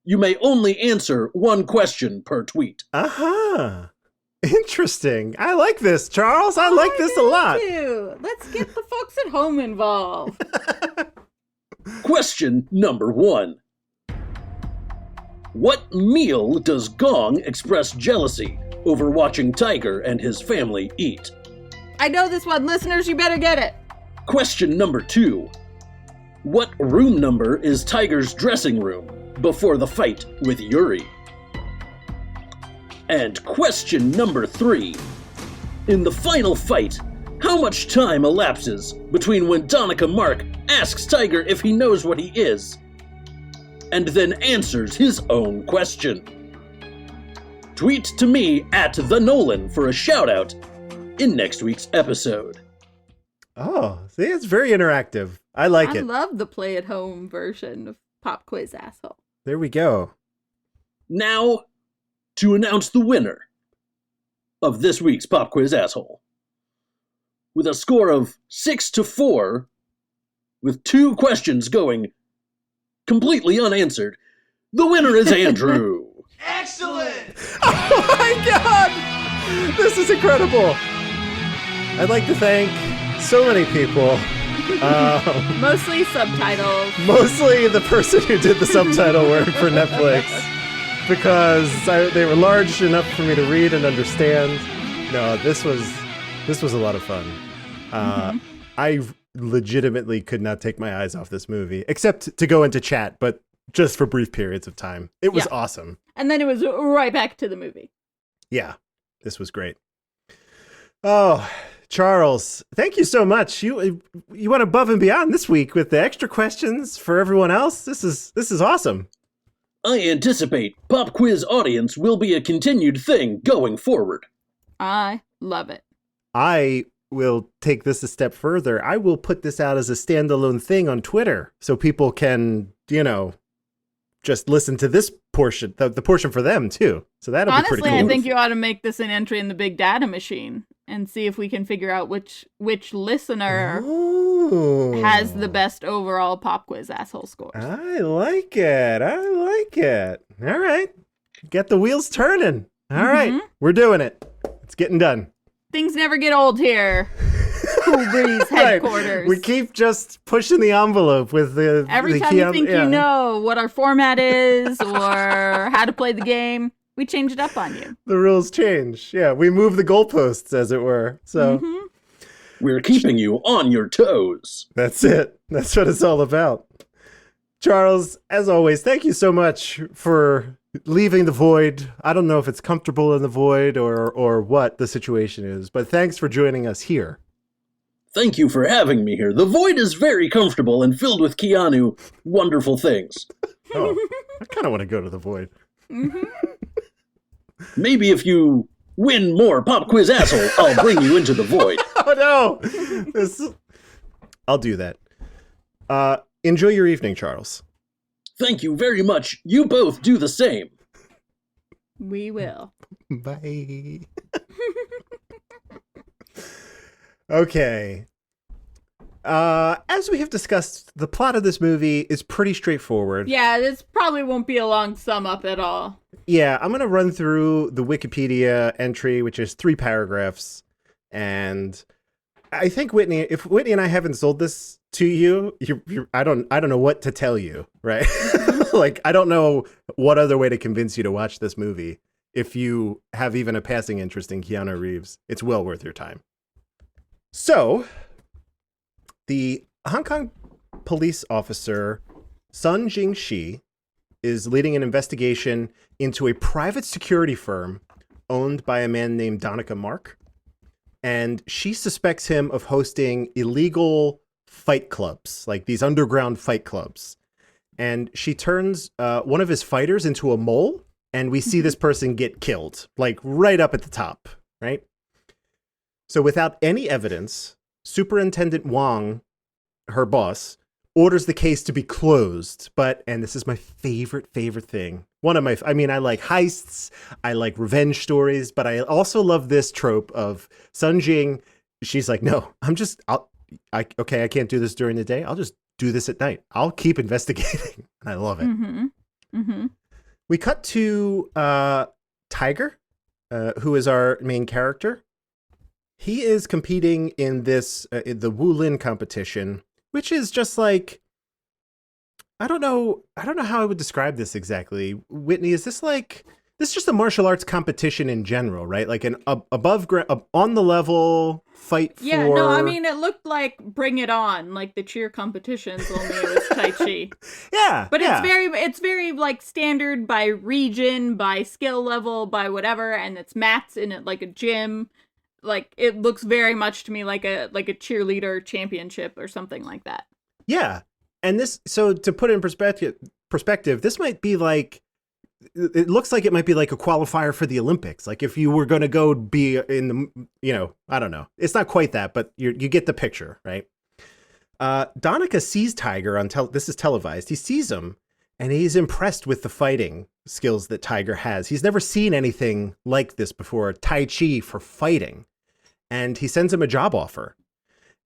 You may only answer 1 question per tweet. Uh-huh. Interesting. I like this, Charles. I like this a lot. Let's get the folks at home involved. Question number 1. What meal does Gong express jealousy over watching Tiger and his family eat? I know this one. Listeners, you better get it. Question number 2. What room number is Tiger's dressing room before the fight with Yuri? And question number 3. In the final fight, how much time elapses between when Donica Mark asks Tiger if he knows what he is, and then answers his own question? Tweet to me at the Nolan for a shout out in next week's episode. Oh, see, it's very interactive. I like I it. love the play at home version of Pop Quiz Asshole. There we go. Now, to announce the winner of this week's Pop Quiz Asshole. With a score of 6-4, with 2 questions going completely unanswered, the winner is Andrew. Excellent! Oh my god! This is incredible. I'd like to thank so many people. Mostly subtitles. Mostly the person who did the subtitle work for Netflix. because they were large enough for me to read and understand. No, this was a lot of fun. I legitimately could not take my eyes off this movie, except to go into chat, but just for brief periods of time. It was awesome. And then it was right back to the movie. Yeah, this was great. Oh, Charles, thank you so much. You went above and beyond this week with the extra questions for everyone else. This is awesome. I anticipate Pop Quiz Audience will be a continued thing going forward. I love it. I will take this a step further. I will put this out as a standalone thing on Twitter so people can, just listen to this portion, the portion for them too. So that'll be pretty cool. Honestly, I think you ought to make this an entry in the big data machine and see if we can figure out which listener has the best overall pop quiz asshole scores. I like it. All right. Get the wheels turning. All right. We're doing it. It's getting done. Things never get old here. Cool Breeze headquarters. Right. We keep just pushing the envelope with the every time you think you know what our format is or how to play the game, we change it up on you. The rules change. Yeah, we move the goalposts, as it were. So we're keeping you on your toes. That's it. That's what it's all about. Charles, as always, thank you so much for leaving the void. I don't know if it's comfortable in the void or what the situation is, but thanks for joining us here. Thank you for having me here. The void is very comfortable and filled with Keanu wonderful things. Oh, I kind of want to go to the void. Maybe if you win more Pop Quiz Asshole, I'll bring you into the void. Oh, no. I'll do that. Enjoy your evening, Charles. Thank you very much. You both do the same. We will. Bye. Okay. As we have discussed, the plot of this movie is pretty straightforward. Yeah, this probably won't be a long sum up at all. Yeah, I'm going to run through the Wikipedia entry, which is 3 paragraphs. And I think if Whitney and I haven't sold this to you, I don't know what to tell you, right? Like, I don't know what other way to convince you to watch this movie. If you have even a passing interest in Keanu Reeves, it's well worth your time. So, the Hong Kong police officer Sun Jingshi is leading an investigation into a private security firm owned by a man named Donica Mark. And she suspects him of hosting illegal fight clubs, like these underground fight clubs. And she turns one of his fighters into a mole, and we see this person get killed, like right up at the top, right? So without any evidence, Superintendent Wong, her boss, orders the case to be closed. But, and this is my favorite thing. I like heists, I like revenge stories, but I also love this trope of Sun Jing. She's like, no, I can't do this during the day. I'll just do this at night. I'll keep investigating. And I love it. We cut to Tiger, who is our main character. He is competing in this, the Wulin competition, which is just like, I don't know how I would describe this exactly. Whitney, is this just a martial arts competition in general, right? Like an on the level fight for... Yeah, no, I mean, it looked like Bring It On, like the cheer competitions, only it was Tai Chi. Yeah, but it's very like standard by region, by skill level, by whatever, and it's mats in it like a gym. Like, it looks very much to me like a cheerleader championship or something like that. Yeah. And this, so to put it in perspective, this might be like, it looks like it might be like a qualifier for the Olympics. Like if you were going to go be in the, I don't know. It's not quite that, but you get the picture, right? Donica sees Tiger this is televised. He sees him and he's impressed with the fighting skills that Tiger has. He's never seen anything like this before, Tai Chi for fighting. And he sends him a job offer.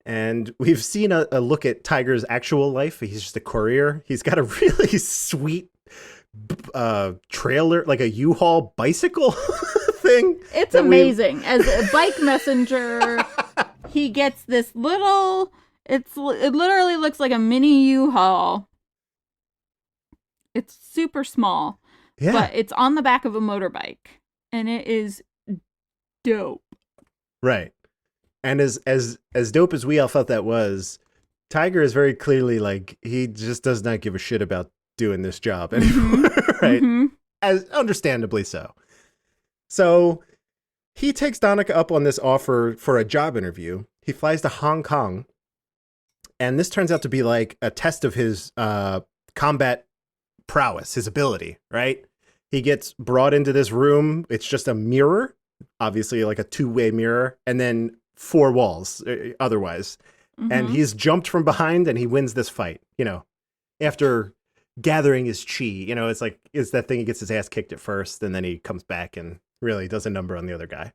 And we've seen a look at Tiger's actual life. He's just a courier. He's got a really sweet trailer, like a U-Haul bicycle thing. It's amazing. As a bike messenger, he gets this little, it literally looks like a mini U-Haul. It's super small. Yeah. But it's on the back of a motorbike, and it is dope. Right. And as dope as we all felt that was, Tiger is very clearly like, he just does not give a shit about doing this job anymore, right? Mm-hmm. As understandably so. So he takes Donica up on this offer for a job interview. He flies to Hong Kong, and this turns out to be like a test of his combat prowess, his ability, right? He gets brought into this room. It's just a mirror, obviously like a two-way mirror, and then 4 walls otherwise. Mm-hmm. And he's jumped from behind and he wins this fight, after gathering his chi. It's that thing, he gets his ass kicked at first and then he comes back and really does a number on the other guy.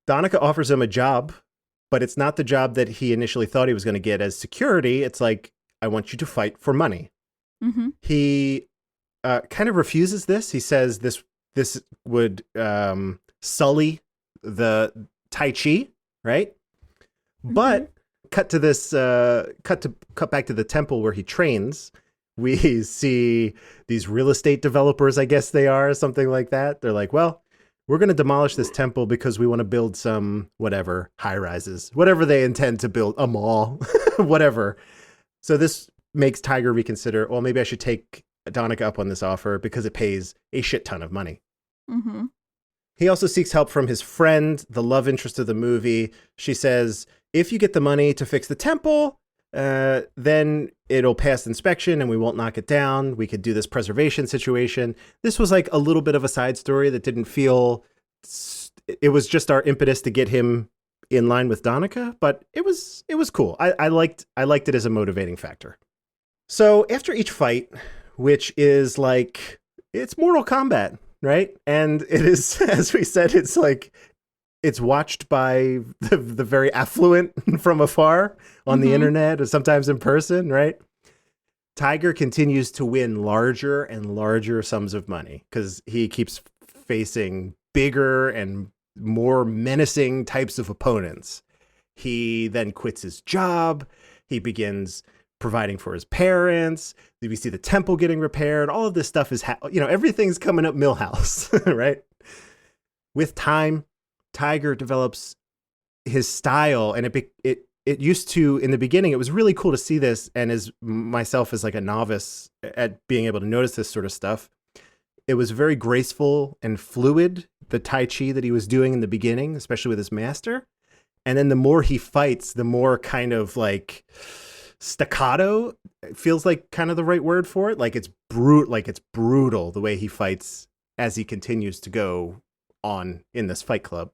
Donica offers him a job, but it's not the job that he initially thought he was going to get as security. It's like, I want you to fight for money. Mm-hmm. He kind of refuses this. He says this would sully the Tai Chi, right? Mm-hmm. But cut back to the temple where he trains. We see these real estate developers, I guess they are, something like that. They're like, well, we're going to demolish this temple because we want to build some whatever high rises, whatever they intend to build, a mall, whatever. So this makes Tiger reconsider, well, maybe I should take Donica up on this offer because it pays a shit ton of money. Mm-hmm. He also seeks help from his friend, the love interest of the movie. She says, if you get the money to fix the temple, then it'll pass inspection and we won't knock it down. We could do this preservation situation. This was like a little bit of a side story that didn't feel, it was just our impetus to get him in line with Donica, but it was cool. I liked it as a motivating factor. So after each fight, which is like, it's Mortal Kombat, right? And it is, as we said, it's like, it's watched by the very affluent from afar on the internet or sometimes in person, right? Tiger continues to win larger and larger sums of money because he keeps facing bigger and more menacing types of opponents. He then quits his job. He begins providing for his parents. We see the temple getting repaired. All of this stuff is, everything's coming up Millhouse, right? With time, Tiger develops his style, and it used to, in the beginning, it was really cool to see this, and as myself as like a novice at being able to notice this sort of stuff, it was very graceful and fluid, the Tai Chi that he was doing in the beginning, especially with his master. And then the more he fights, the more kind of like staccato, feels like kind of the right word for it. Like it's brutal the way he fights as he continues to go on in this fight club.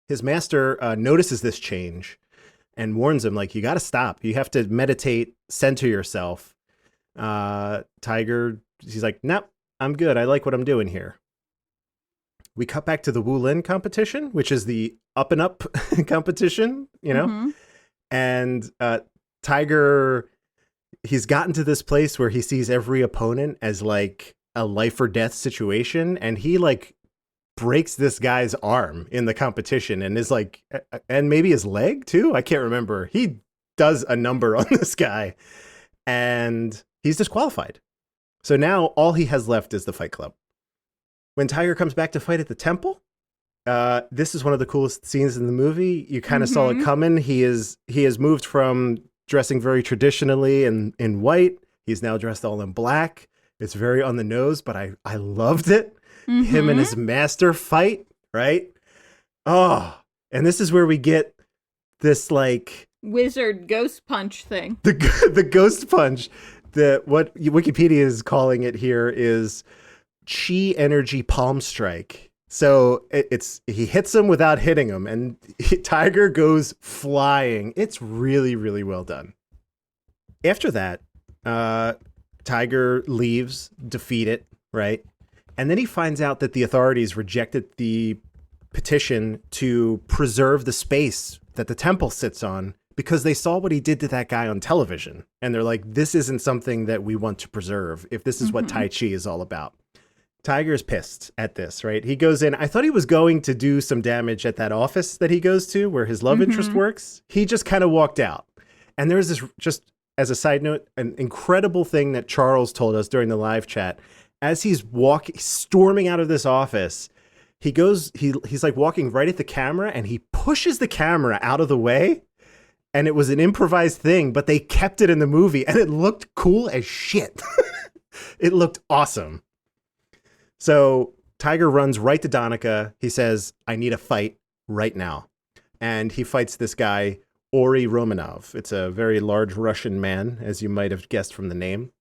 His master notices this change and warns him, like, you got to stop. You have to meditate, center yourself. Tiger, he's like, nope, I'm good. I like what I'm doing here. We cut back to the Wulin competition, which is the up and up competition, and Tiger, he's gotten to this place where he sees every opponent as like a life or death situation. And he like breaks this guy's arm in the competition and is like, and maybe his leg too. I can't remember. He does a number on this guy and he's disqualified. So now all he has left is the Fight Club. When Tiger comes back to fight at the temple, this is one of the coolest scenes in the movie. You kind of saw it coming. He has moved from dressing very traditionally in white. He's now dressed all in black. It's very on the nose, but I loved it. Him and his master fight, right? Oh, and this is where we get this like wizard ghost punch thing. The ghost punch. What Wikipedia is calling it here is chi energy palm strike. So he hits him without hitting him, and Tiger goes flying. It's really, really well done. After that, Tiger leaves, defeated, right? And then he finds out that the authorities rejected the petition to preserve the space that the temple sits on because they saw what he did to that guy on television. And they're like, this isn't something that we want to preserve if this is what Tai Chi is all about. Tiger's pissed at this, right? He goes in. I thought he was going to do some damage at that office that he goes to where his love interest works. He just kind of walked out. And there's this, just as a side note, an incredible thing that Charles told us during the live chat. as he's storming out of this office, he's like walking right at the camera, and he pushes the camera out of the way. And it was an improvised thing, but they kept it in the movie, and it looked cool as shit. It looked awesome. So Tiger runs right to Danica. He says, I need a fight right now. And he fights this guy, Ori Romanov. It's a very large Russian man, as you might have guessed from the name.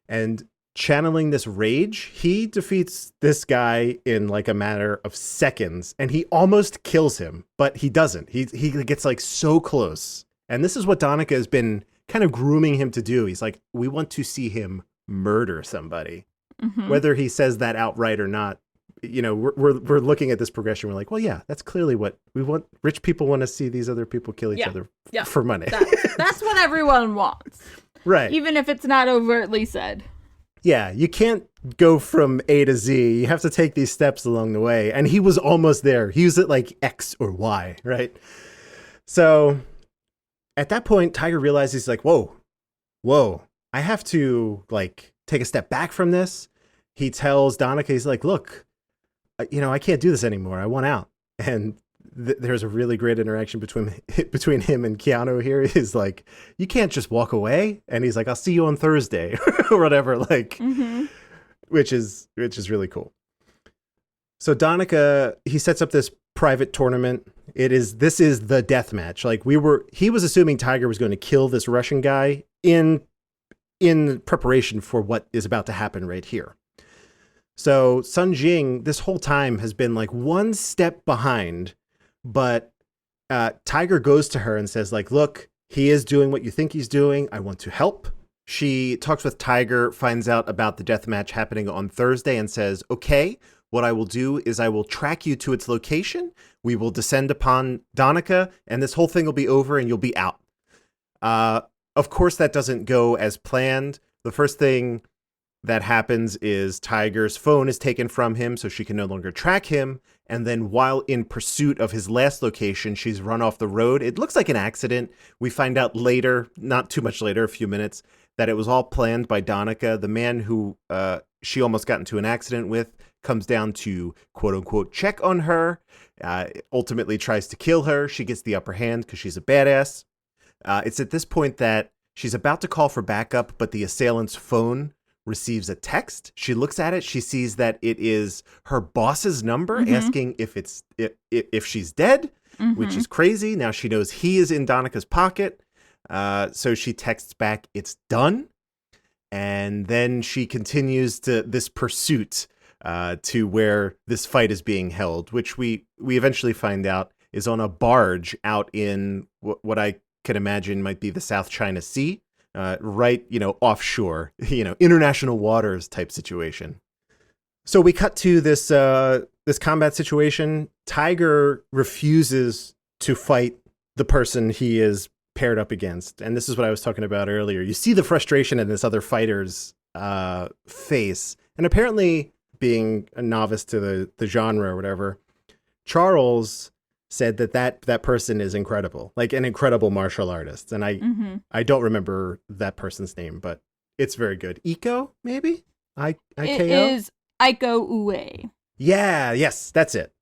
And channeling this rage, he defeats this guy in like a matter of seconds, and he almost kills him, but he doesn't. He gets like so close. And this is what Danica has been kind of grooming him to do. He's like, we want to see him murder somebody. Mm-hmm. Whether he says that outright or not, you know, we're looking at this progression. We're like, well, yeah, that's clearly what we want. Rich people want to see these other people kill each other for money. That's what everyone wants. Right. Even if it's not overtly said. Yeah, you can't go from A to Z. You have to take these steps along the way. And he was almost there. He was at like X or Y, right? So at that point, Tiger realizes he's like, whoa, I have to like take a step back from this. He tells Danica, he's like, look, you know, I can't do this anymore. I want out. And there's a really great interaction between him and Keanu here. He's like, you can't just walk away. And he's like, I'll see you on Thursday or whatever, like, which is really cool. So Danica, he sets up this private tournament. This is the death match. Like he was assuming Tiger was going to kill this Russian guy in preparation for what is about to happen right here. So Sun Jing this whole time has been like one step behind, but Tiger goes to her and says like, look, he is doing what you think he's doing. I want to help. She talks with Tiger, finds out about the death match happening on Thursday, and says, okay, what I will do is I will track you to its location. We will descend upon Danica, and this whole thing will be over and you'll be out. Of course, that doesn't go as planned. The first thing that happens is Tiger's phone is taken from him, so she can no longer track him. And then while in pursuit of his last location, she's run off the road. It looks like an accident. We find out later, not too much later, a few minutes, that it was all planned by Danica. The man who she almost got into an accident with comes down to, quote unquote, check on her, ultimately tries to kill her. She gets the upper hand because she's a badass. It's at this point that she's about to call for backup, but the assailant's phone receives a text. She looks at it. She sees that it is her boss's number asking if she's dead, which is crazy. Now she knows he is in Danica's pocket. So she texts back, it's done. And then she continues to this pursuit to where this fight is being held, which we eventually find out is on a barge out in what I can imagine might be the South China Sea. Right, offshore, international waters type situation. So we cut to this combat situation. Tiger refuses to fight the person he is paired up against. And this is what I was talking about earlier. You see the frustration in this other fighter's face. And apparently, being a novice to the genre or whatever, Charles said that person is incredible, like an incredible martial artist. And I don't remember that person's name, but it's very good. Iko, maybe? It is Iko Ue. Yeah, yes, that's it.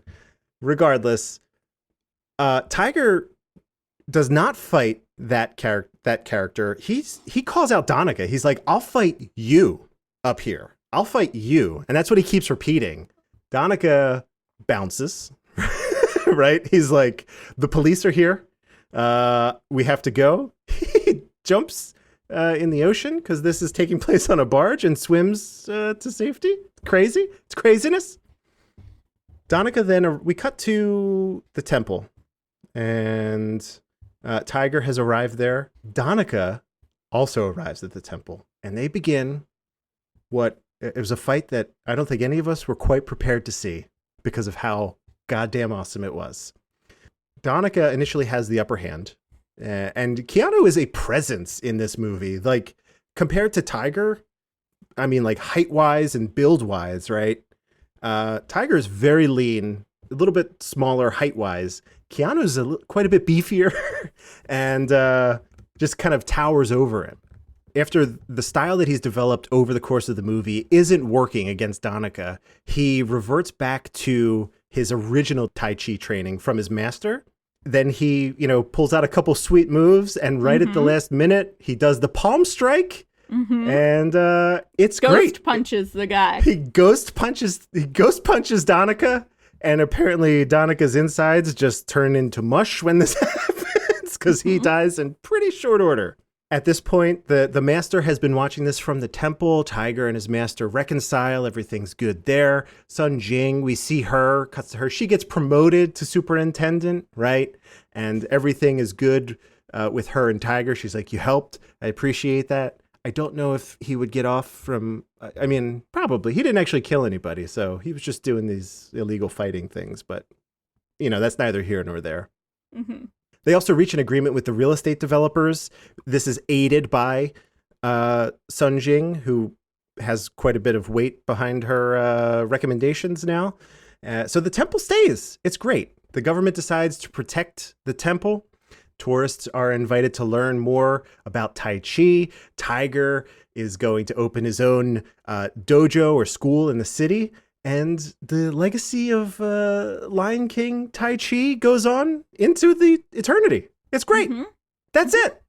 Regardless, Tiger does not fight that character. He calls out Danica. He's like, I'll fight you up here. I'll fight you. And that's what he keeps repeating. Danica bounces. Right? He's like, the police are here. We have to go. He jumps in the ocean because this is taking place on a barge and swims to safety. Crazy. It's craziness. Danica then, we cut to the temple and Tiger has arrived there. Danica also arrives at the temple and they begin it was a fight that I don't think any of us were quite prepared to see because of how goddamn awesome it was. Danica initially has the upper hand, and Keanu is a presence in this movie. Like, compared to Tiger, I mean, like, height-wise and build-wise, right? Tiger is very lean, a little bit smaller height-wise. Keanu's quite a bit beefier, and just kind of towers over him. after the style that he's developed over the course of the movie isn't working against Donica, he reverts back to his original Tai Chi training from his master. Then he, pulls out a couple sweet moves, and right at the last minute, he does the palm strike, and it's great. Ghost punches the guy. He ghost punches Donica, and apparently Donica's insides just turn into mush when this happens, because he dies in pretty short order. At this point, the master has been watching this from the temple. Tiger and his master reconcile. Everything's good there. Sun Jing, we see her, cuts to her. She gets promoted to superintendent, right? And everything is good with her and Tiger. She's like, you helped. I appreciate that. I don't know if he would get off from, probably. He didn't actually kill anybody, so he was just doing these illegal fighting things. But, that's neither here nor there. Mm-hmm. They also reach an agreement with the real estate developers. This is aided by Sun Jing, who has quite a bit of weight behind her recommendations now. So the temple stays. It's great. The government decides to protect the temple. Tourists are invited to learn more about Tai Chi. Tiger is going to open his own dojo or school in the city. And the legacy of Lion King Tai Chi goes on into the eternity. It's great. That's it.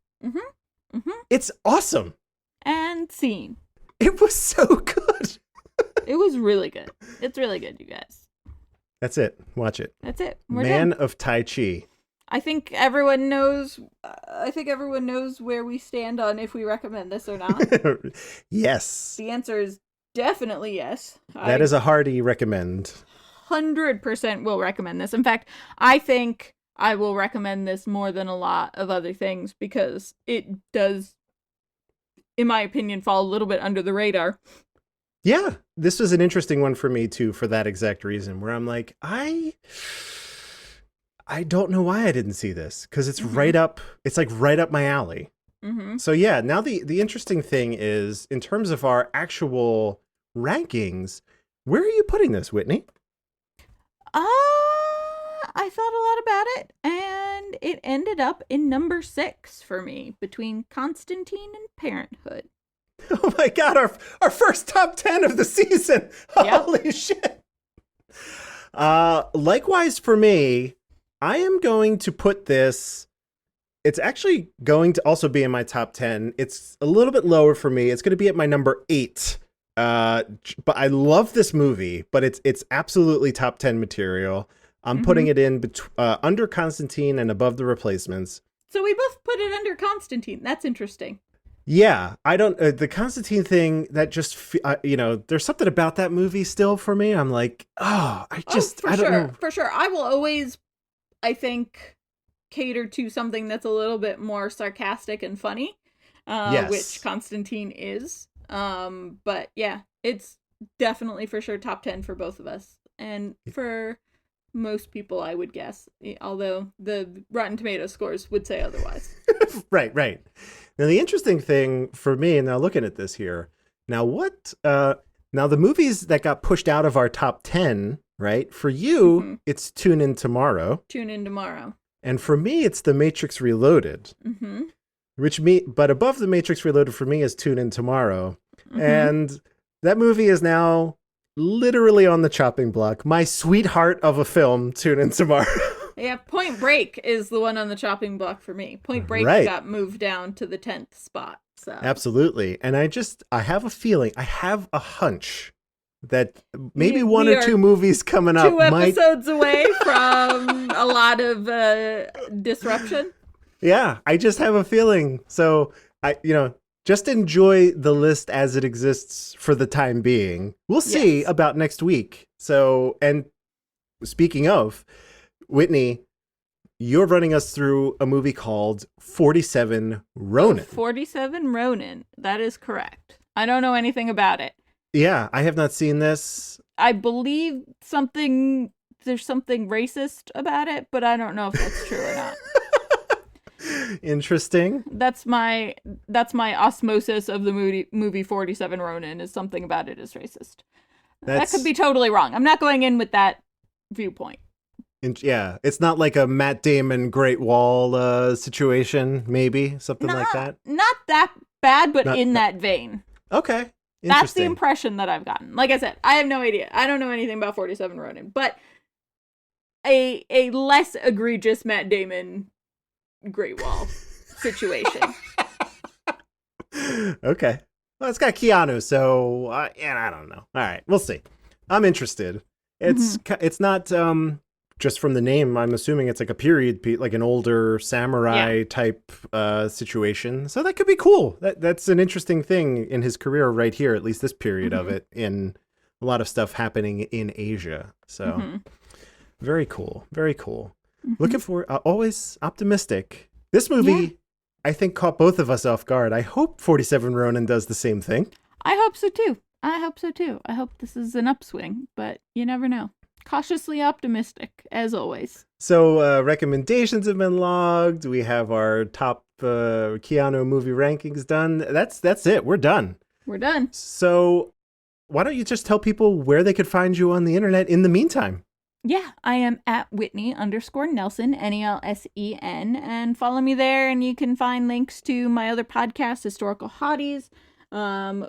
It's awesome. And scene. It was so good. It was really good. It's really good, you guys. That's it. Watch it. That's it. We're Man done. of Tai Chi. I think everyone knows. Where we stand on if we recommend this or not. Yes. The answer is definitely yes. That is a hearty recommend. 100% will recommend this. In fact, I think I will recommend this more than a lot of other things because it does, in my opinion, fall a little bit under the radar. Yeah, this was an interesting one for me too, for that exact reason, where I'm like, I don't know why I didn't see this, because it's right up my alley. So yeah, now the interesting thing is, in terms of our actual rankings, where are you putting this, Whitney? I thought a lot about it, and it ended up in number 6 for me, between Constantine and Parenthood. Oh my God, our first top 10 of the season. Yep. Holy shit. Likewise for me, I am going to put this, it's actually going to also be in my top 10. It's a little bit lower for me. It's going to be at my number 8. But I love this movie, but it's absolutely top 10 material. I'm putting it in under Constantine and above The Replacements. So we both put it under Constantine. That's interesting. Yeah, I don't, the Constantine thing, that just, there's something about that movie still for me. I'm like, I don't know. For sure. I will always, I think, cater to something that's a little bit more sarcastic and funny, Yes. which Constantine is. But yeah, it's definitely for sure top 10 for both of us. And for most people, I would guess, although the Rotten Tomatoes scores would say otherwise. Right. Now, the interesting thing for me, and now looking at this here, now the movies that got pushed out of our top 10, right? For you, it's Tune In Tomorrow. Tune In Tomorrow. And for me, it's The Matrix Reloaded. But above The Matrix Reloaded for me is Tune In Tomorrow. And that movie is now literally on the chopping block. My sweetheart of a film, Tune In Tomorrow. Yeah, Point Break is the one on the chopping block for me. Point Break got moved down to the 10th spot. So absolutely. And I have a feeling, I have a hunch that maybe one or two movies coming up 2 episodes away from a lot of disruption. Yeah, I just have a feeling. So just enjoy the list as it exists for the time being. We'll see about next week. So, and speaking of, Whitney, you're running us through a movie called 47 Ronin. 47 Ronin. That is correct. I don't know anything about it. Yeah, I have not seen this. I believe there's something racist about it, but I don't know if that's true or not. Interesting. That's my osmosis of the movie 47 Ronin, is something about it is racist. That could be totally wrong. I'm not going in with that viewpoint. Yeah, it's not like a Matt Damon Great Wall situation, maybe something like that. Not that bad, but Not- in that vein. Okay. That's the Interesting. impression that I've gotten. Like I said, I have no idea. I don't know anything about 47 Ronin, but a less egregious Matt Damon Great Wall situation. Okay. Well, it's got Keanu, so I don't know. All right, we'll see. I'm interested. It's not just from the name. I'm assuming it's like a period, like an older samurai type situation. So that could be cool. That's an interesting thing in his career right here. At least this period of it, in a lot of stuff happening in Asia. So very cool. Very cool. Looking for always optimistic. This movie, I think, caught both of us off guard. I hope 47 Ronin does the same thing. I hope so too. I hope this is an upswing, but you never know. Cautiously optimistic, as always. So recommendations have been logged. We have our top Keanu movie rankings done. That's it. We're done. We're done. So why don't you just tell people where they could find you on the internet in the meantime? Yeah, I am at Whitney_Nelson, Nelsen, and follow me there, and you can find links to my other podcast, Historical Hotties.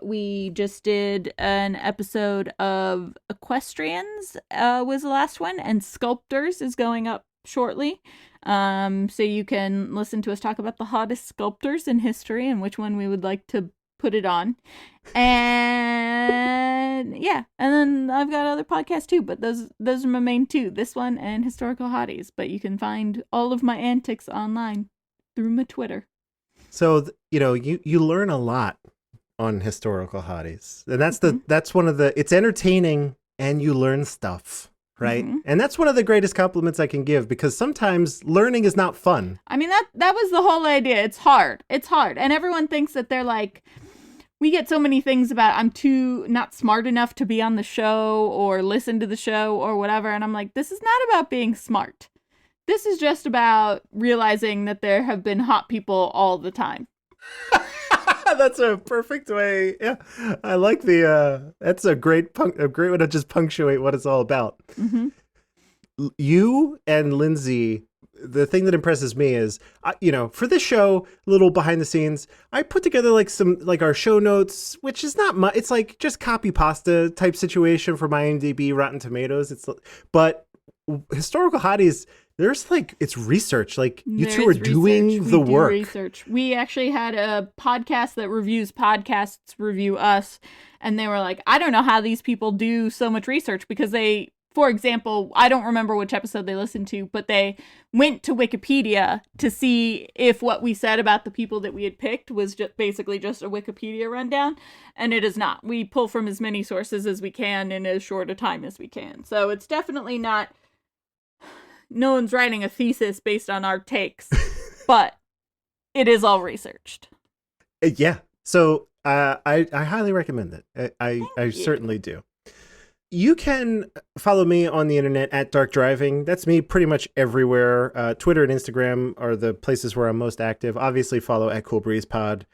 We just did an episode of Equestrians, was the last one, and Sculptors is going up shortly. So you can listen to us talk about the hottest sculptors in history and which one we would like to put it on. And yeah, and then I've got other podcasts too, but those are my main two, this one and Historical Hotties. But you can find all of my antics online through my Twitter. So you learn a lot on Historical Hotties, and that's one of the, it's entertaining and you learn stuff, right? And that's one of the greatest compliments I can give, because sometimes learning is not fun. I mean, that was the whole idea. It's hard, and everyone thinks that they're like, we get so many things about I'm too not smart enough to be on the show or listen to the show or whatever, and I'm like, this is not about being smart. This is just about realizing that there have been hot people all the time. That's a perfect way. Yeah, I like that's a great way to just punctuate what it's all about. You and Lindsay, the thing that impresses me is, for this show, little behind the scenes, I put together like our show notes, which is not much. It's like just copy pasta type situation for IMDb, Rotten Tomatoes. But Historical Hotties, it's research. Like, you two are doing the work. Research. We actually had a podcast that reviews podcasts review us, and they were like, I don't know how these people do so much research, because they, for example, I don't remember which episode they listened to, but they went to Wikipedia to see if what we said about the people that we had picked was basically just a Wikipedia rundown, and it is not. We pull from as many sources as we can in as short a time as we can. So it's definitely not, no one's writing a thesis based on our takes, but it is all researched. Yeah. So I highly recommend it. I certainly do. You can follow me on the internet at Dark Driving. That's me pretty much everywhere. Twitter and Instagram are the places where I'm most active. Obviously, follow at Cool Breeze Pod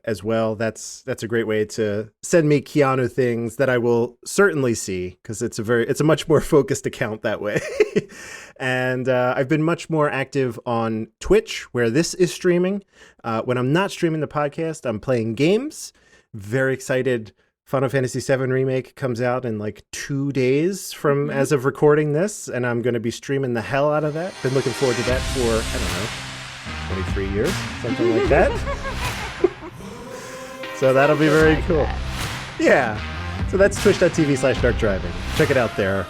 as well. That's a great way to send me Keanu things that I will certainly see, because it's a much more focused account that way. And I've been much more active on Twitch, where this is streaming. When I'm not streaming the podcast, I'm playing games. Very excited. Final Fantasy VII Remake comes out in like 2 days from as of recording this, and I'm going to be streaming the hell out of that. Been looking forward to that for, 23 years, something like that. So that'll be very cool. Yeah. So that's twitch.tv/darkdriving. Check it out there.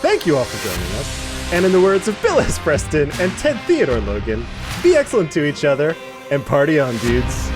Thank you all for joining us. And in the words of Bill S. Preston and Ted Theodore Logan, be excellent to each other and party on, dudes.